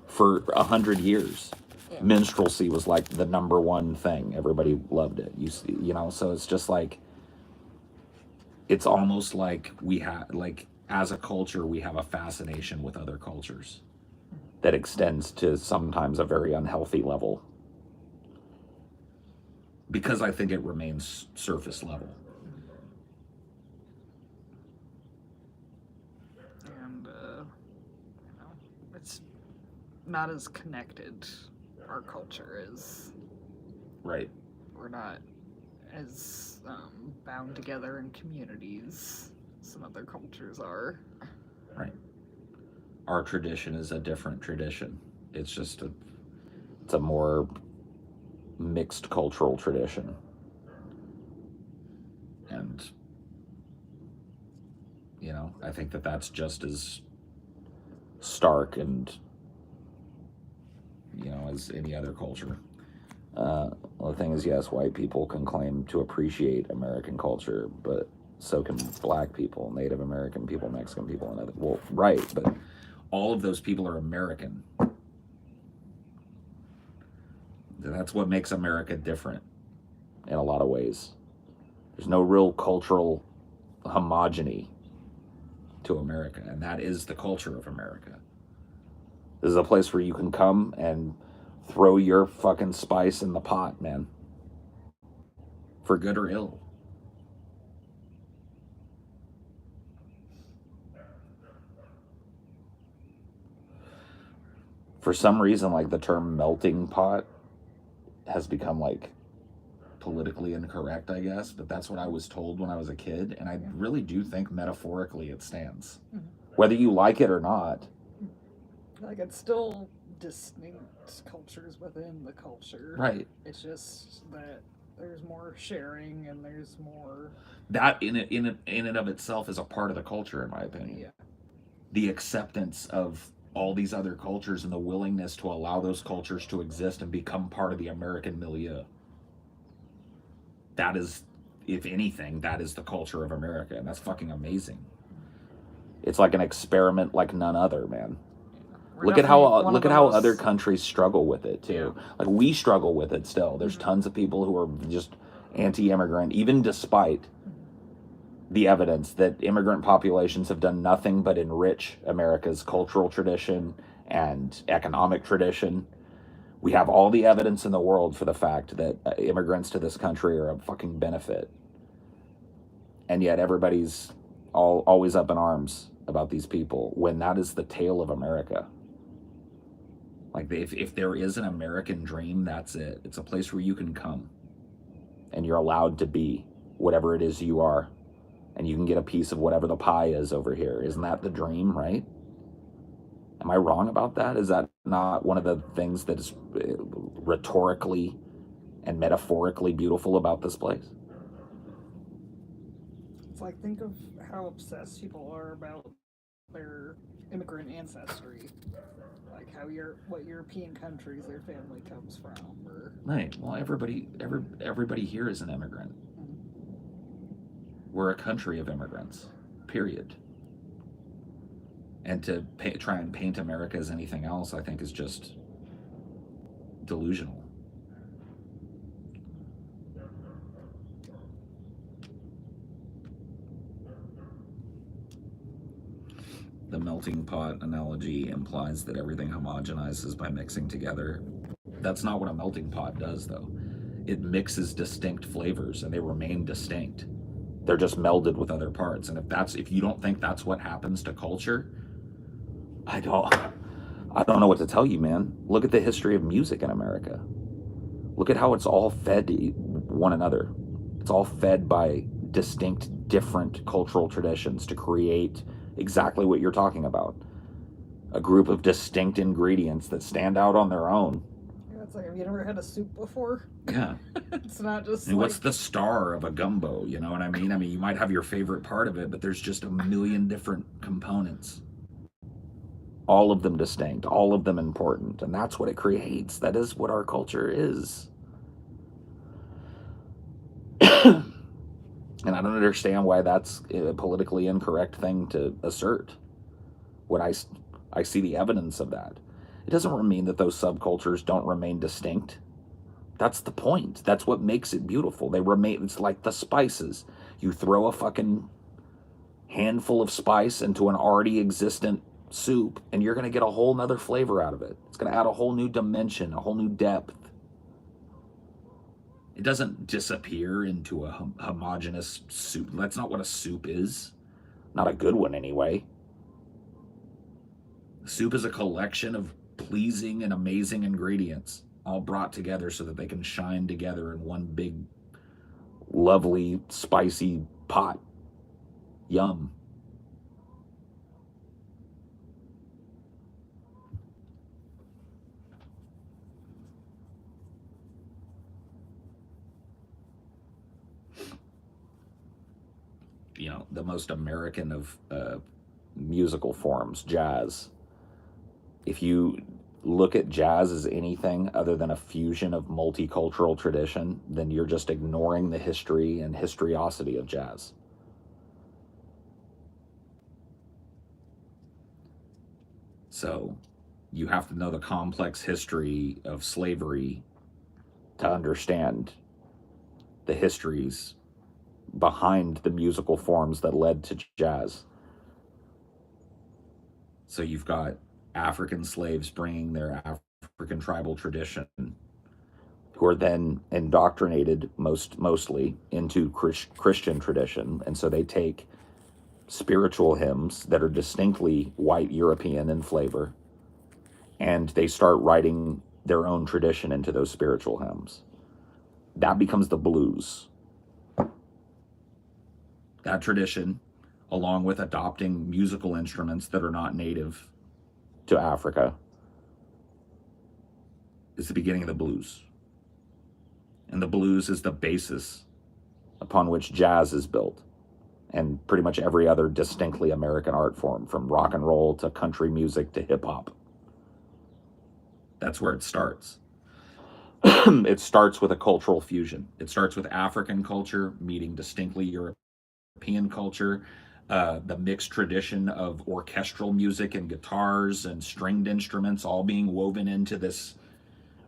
for 100 years. Yeah. Minstrelsy was like the number one thing. Everybody loved it. So it's just like, it's almost like we have, like, as a culture, we have a fascination with other cultures that extends to sometimes a very unhealthy level, because I think it remains surface level. And it's not as connected. Our culture is. Right. We're not as bound together in communities some other cultures are. Right. Our tradition is a different tradition. It's just it's a more mixed cultural tradition. And, I think that that's just as stark and, as any other culture. Well, the thing is, yes, white people can claim to appreciate American culture, but so can black people, Native American people, Mexican people, and other. Well, right, but all of those people are American. That's what makes America different in a lot of ways. There's no real cultural homogeny to America, and that is the culture of America. This is a place where you can come and throw your fucking spice in the pot, man. For good or ill. For some reason, like, the term melting pot has become, like, politically incorrect, I guess, but that's what I was told when I was a kid, and I really do think metaphorically it stands. Whether you like it or not. Like, it's still distinct cultures within the culture. Right. It's just that there's more sharing and there's more... That in and of itself is a part of the culture, in my opinion. Yeah. The acceptance of all these other cultures and the willingness to allow those cultures to exist and become part of the American milieu. That is, if anything, that is the culture of America, and that's fucking amazing. It's like an experiment like none other, man. Look at how other countries struggle with it too. Yeah. Like, we struggle with it still. There's tons of people who are just anti-immigrant, even despite the evidence that immigrant populations have done nothing but enrich America's cultural tradition and economic tradition. We have all the evidence in the world for the fact that immigrants to this country are a fucking benefit. And yet everybody's always up in arms about these people, when that is the tale of America. Like, if there is an American dream, that's it. It's a place where you can come and you're allowed to be whatever it is you are, and you can get a piece of whatever the pie is over here. Isn't that the dream, right? Am I wrong about that? Is that not one of the things that is rhetorically and metaphorically beautiful about this place? It's like, think of how obsessed people are about their immigrant ancestry. Like what European countries their family comes from. Or... Right. Well, everybody here is an immigrant. We're a country of immigrants, period. And to try and paint America as anything else, I think, is just delusional. The melting pot analogy implies that everything homogenizes by mixing together. That's not what a melting pot does, though. It mixes distinct flavors, and they remain distinct. They're just melded with other parts. And if you don't think that's what happens to culture, I don't know what to tell you, man. Look at the history of music in America. Look at how it's all fed to one another. It's all fed by distinct, different cultural traditions to create exactly what you're talking about. A group of distinct ingredients that stand out on their own. Yeah, it's like, have you never had a soup before? Yeah. It's not just and what's the star of a gumbo, you know what I mean? I mean, you might have your favorite part of it, but there's just a million different components. All of them distinct, all of them important, and that's what it creates. That is what our culture is. And I don't understand why that's a politically incorrect thing to assert when I see the evidence of that. It doesn't mean that those subcultures don't remain distinct. That's the point. That's what makes it beautiful. They remain, it's like the spices. You throw a fucking handful of spice into an already existent soup, and you're going to get a whole nother flavor out of it. It's going to add a whole new dimension, a whole new depth. It doesn't disappear into a homogeneous soup. That's not what a soup is. Not a good one, anyway. Soup is a collection of pleasing and amazing ingredients, all brought together so that they can shine together in one big, lovely, spicy pot. Yum. You know, the most American of musical forms, jazz. If you look at jazz as anything other than a fusion of multicultural tradition, then you're just ignoring the history and historiosity of jazz. So you have to know the complex history of slavery to understand the histories behind the musical forms that led to jazz. So you've got African slaves bringing their African tribal tradition, who are then indoctrinated mostly into Christian tradition, and so they take spiritual hymns that are distinctly white European in flavor, and they start writing their own tradition into those spiritual hymns. That becomes the blues. That tradition, along with adopting musical instruments that are not native to Africa, is the beginning of the blues. And the blues is the basis upon which jazz is built, and pretty much every other distinctly American art form, from rock and roll to country music to hip hop. That's where it starts. It starts with a cultural fusion. It starts with African culture meeting distinctly European culture, the mixed tradition of orchestral music and guitars and stringed instruments all being woven into this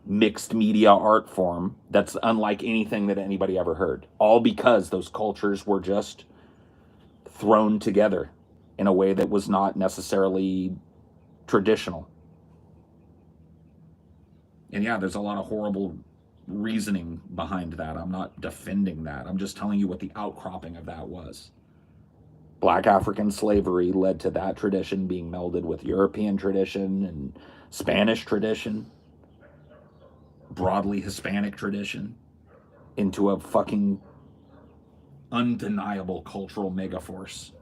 mixed media art form that's unlike anything that anybody ever heard. All because those cultures were just thrown together in a way that was not necessarily traditional. And yeah, there's a lot of horrible reasoning behind that. I'm not defending that. I'm just telling you what the outcropping of that was. Black African slavery led to that tradition being melded with European tradition and Spanish tradition, broadly Hispanic tradition, into a fucking undeniable cultural megaforce.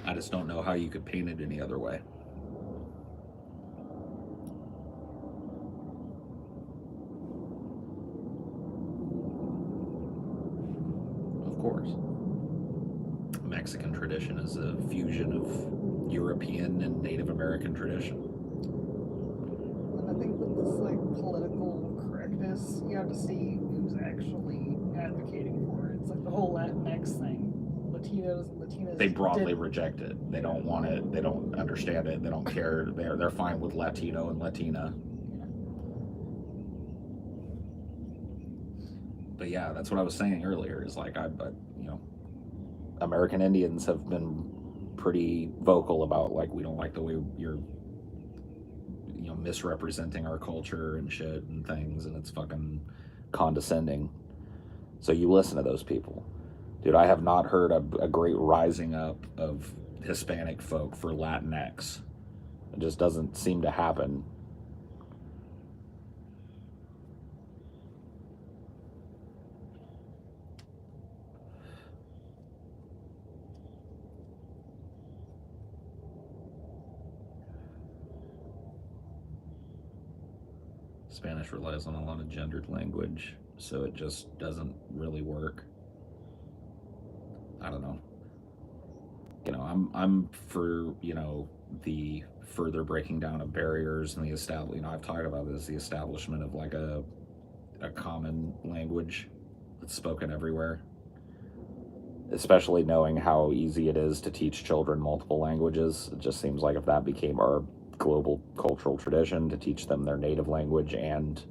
I just don't know how you could paint it any other way. Of course. Mexican tradition is a fusion of European and Native American tradition. And I think with this like political correctness, you have to see who's actually advocating for it. It's like the whole Latinx thing. Latinos and Latinas. They broadly reject it. They don't want it. They don't understand it. They don't care. They're fine with Latino and Latina. But yeah, that's what I was saying earlier. Is like American Indians have been pretty vocal about like we don't like the way you're misrepresenting our culture and shit and things, and it's fucking condescending. So you listen to those people. Dude, I have not heard a great rising up of Hispanic folk for Latinx. It just doesn't seem to happen. Spanish relies on a lot of gendered language, so it just doesn't really work. I don't know. I'm for the further breaking down of barriers and the I've talked about this, the establishment of like a common language that's spoken everywhere. Especially knowing how easy it is to teach children multiple languages. It just seems like if that became our global cultural tradition, to teach them their native language, and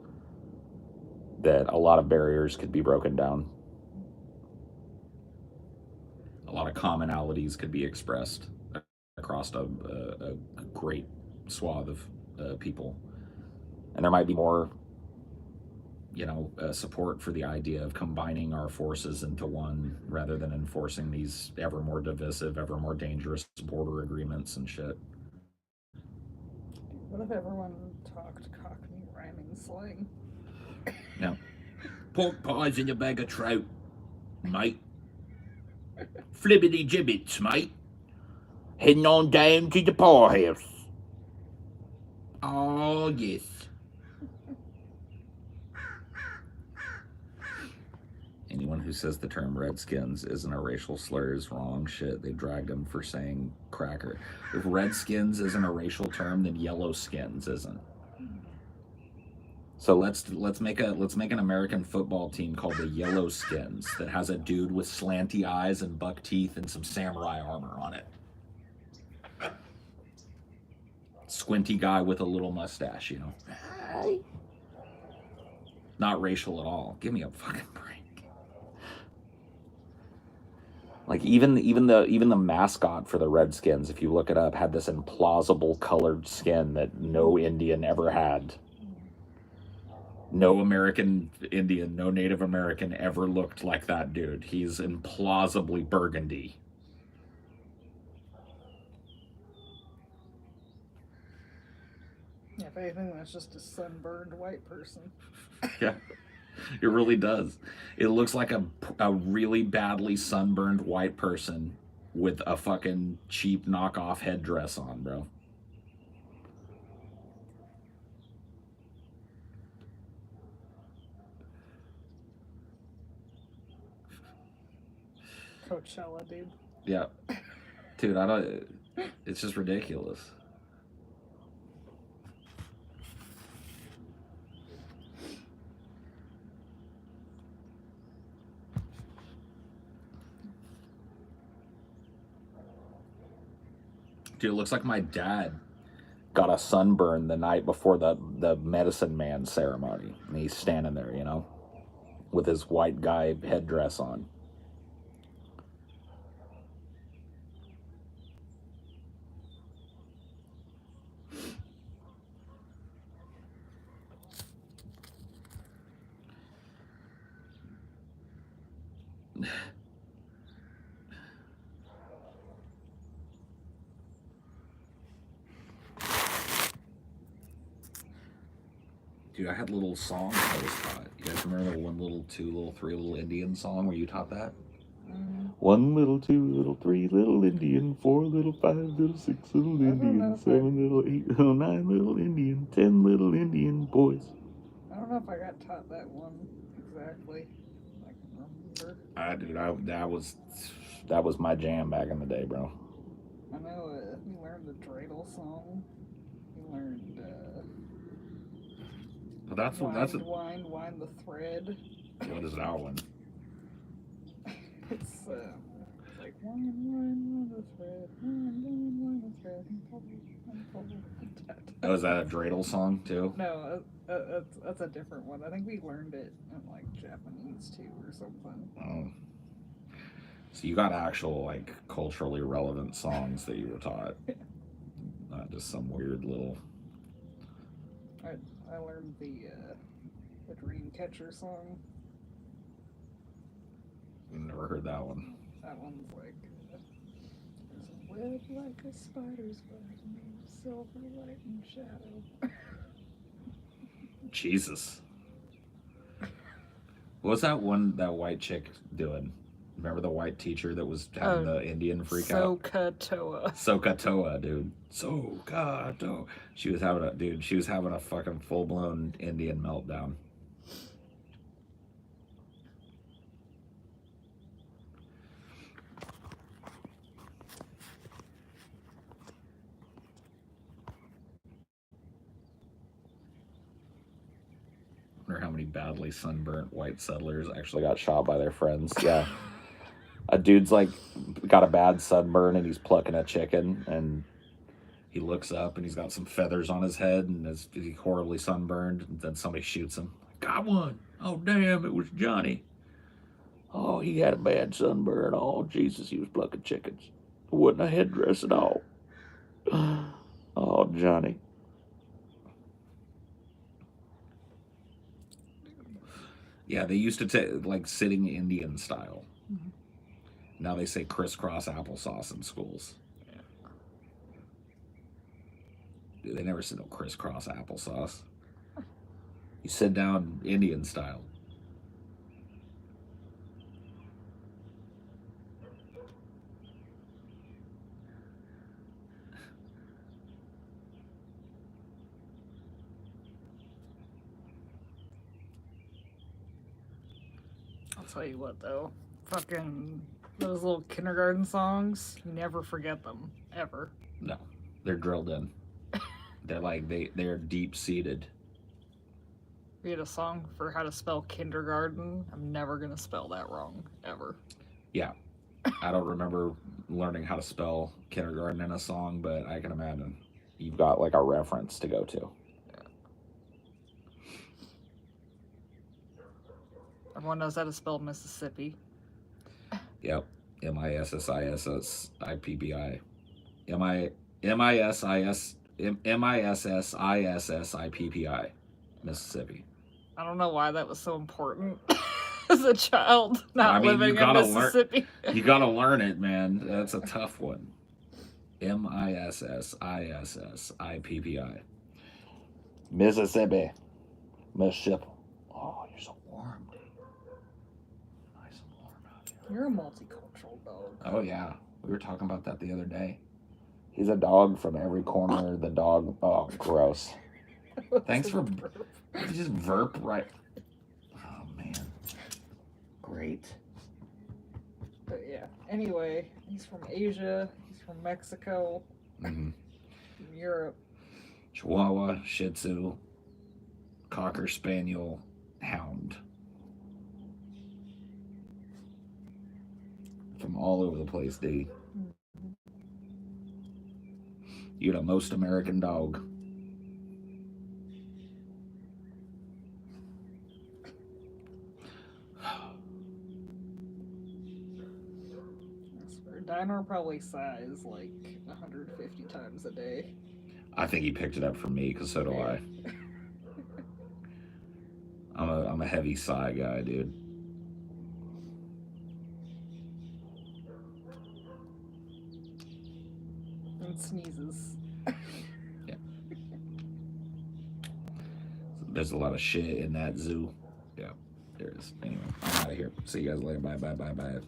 that a lot of barriers could be broken down. A lot of commonalities could be expressed across a great swath of people. And there might be more, support for the idea of combining our forces into one rather than enforcing these ever more divisive, ever more dangerous border agreements and shit. What if everyone talked Cockney rhyming slang? Yeah. Pork pies in a bag of trout, mate. Flibbity gibbets, mate. heading on down to the poorhouse. Oh, yes. Anyone who says the term Redskins isn't a racial slur is wrong. Shit, they dragged him for saying cracker. If Redskins isn't a racial term, then yellow skins isn't. So let's make an American football team called the Yellow Skins that has a dude with slanty eyes and buck teeth and some samurai armor on it. Squinty guy with a little mustache, you know. Not racial at all. Give me a fucking break. Like even the mascot for the Redskins, if you look it up, had this implausible colored skin that no Indian ever had. No American Indian, no Native American ever looked like that dude. He's implausibly burgundy. Yeah, if anything, that's just a sunburned white person. Yeah, it really does. It looks like a really badly sunburned white person with a fucking cheap knockoff headdress on, bro. Coachella, dude. Yeah. Dude, I don't. It's just ridiculous. Dude, it looks like my dad got a sunburn the night before the medicine man ceremony. And he's standing there, you know, with his white guy headdress on. Dude, I had little songs I was taught. You guys remember the 1 little, 2 little, 3 little Indian song where you taught that? 1 little, 2 little, 3 little Indian, 4 little, 5 little, 6 little Indian, 7 little, 8 little, 9 little Indian, 10 little Indian boys. I don't know if I got taught that one exactly. I can remember. Dude, that was my jam back in the day, bro. I know we learned the dreidel song. We learned wind the thread. What is that one? It's like wind the thread, wind the thread, Oh, is that a dreidel song too? No, that's a different one. I think we learned it in like Japanese too or something. Oh. So you got actual like culturally relevant songs that you were taught. Not just some weird little. I learned the Dream Catcher song. Never heard that one. That one's like there's a web like a spider's web, silver light and shadow. Jesus. What was that white chick doing? Remember the white teacher that was having the Indian freak out? Sokatoa, dude. Sokatoa. She was having a fucking full-blown Indian meltdown. Wonder how many badly sunburnt white settlers actually got shot by their friends. Yeah. A dude's like got a bad sunburn and he's plucking a chicken and he looks up and he's got some feathers on his head and he's horribly sunburned, and then somebody shoots him. Got one. Oh damn, it was Johnny. Oh, he had a bad sunburn. Oh Jesus, he was plucking chickens. It wasn't a headdress at all. Oh Johnny. Yeah, they used to take like sitting Indian style. Mm-hmm. Now they say crisscross applesauce in schools. Yeah. Dude, they never said no crisscross applesauce. You sit down Indian style. tell you what, though. Fucking those little kindergarten songs, you never forget them. Ever. No. They're drilled in. They're like, they're deep-seated. We had a song for how to spell kindergarten. I'm never going to spell that wrong. Ever. Yeah. I don't remember learning how to spell kindergarten in a song, but I can imagine. You've got, like, a reference to go to. Everyone knows how to spell Mississippi. Yep. Mississippi. Mississippi. Mississippi. I don't know why that was so important as a child not living in Mississippi. You gotta learn it, man. That's a tough one. Mississippi. Mississippi. Mississippi. Oh, you're so warm, dude. Nice and warm out here. You're a multicultural dog. Oh, yeah. We were talking about that the other day. He's a dog from every corner. The dog. Oh, gross. Thanks for. You just verp right. Oh, man. Great. But yeah. Anyway, he's from Asia. He's from Mexico. Mm-hmm. From Europe. Chihuahua, Shih Tzu, Cocker Spaniel, Hound. From all over the place, D. You're the most American dog. Dino probably sighs like 150 times a day. I think he picked it up from me, because so do I. I'm a heavy sigh guy, dude. And sneezes. Yeah. There's a lot of shit in that zoo. Yeah, there is. Anyway, I'm out of here. See you guys later. Bye.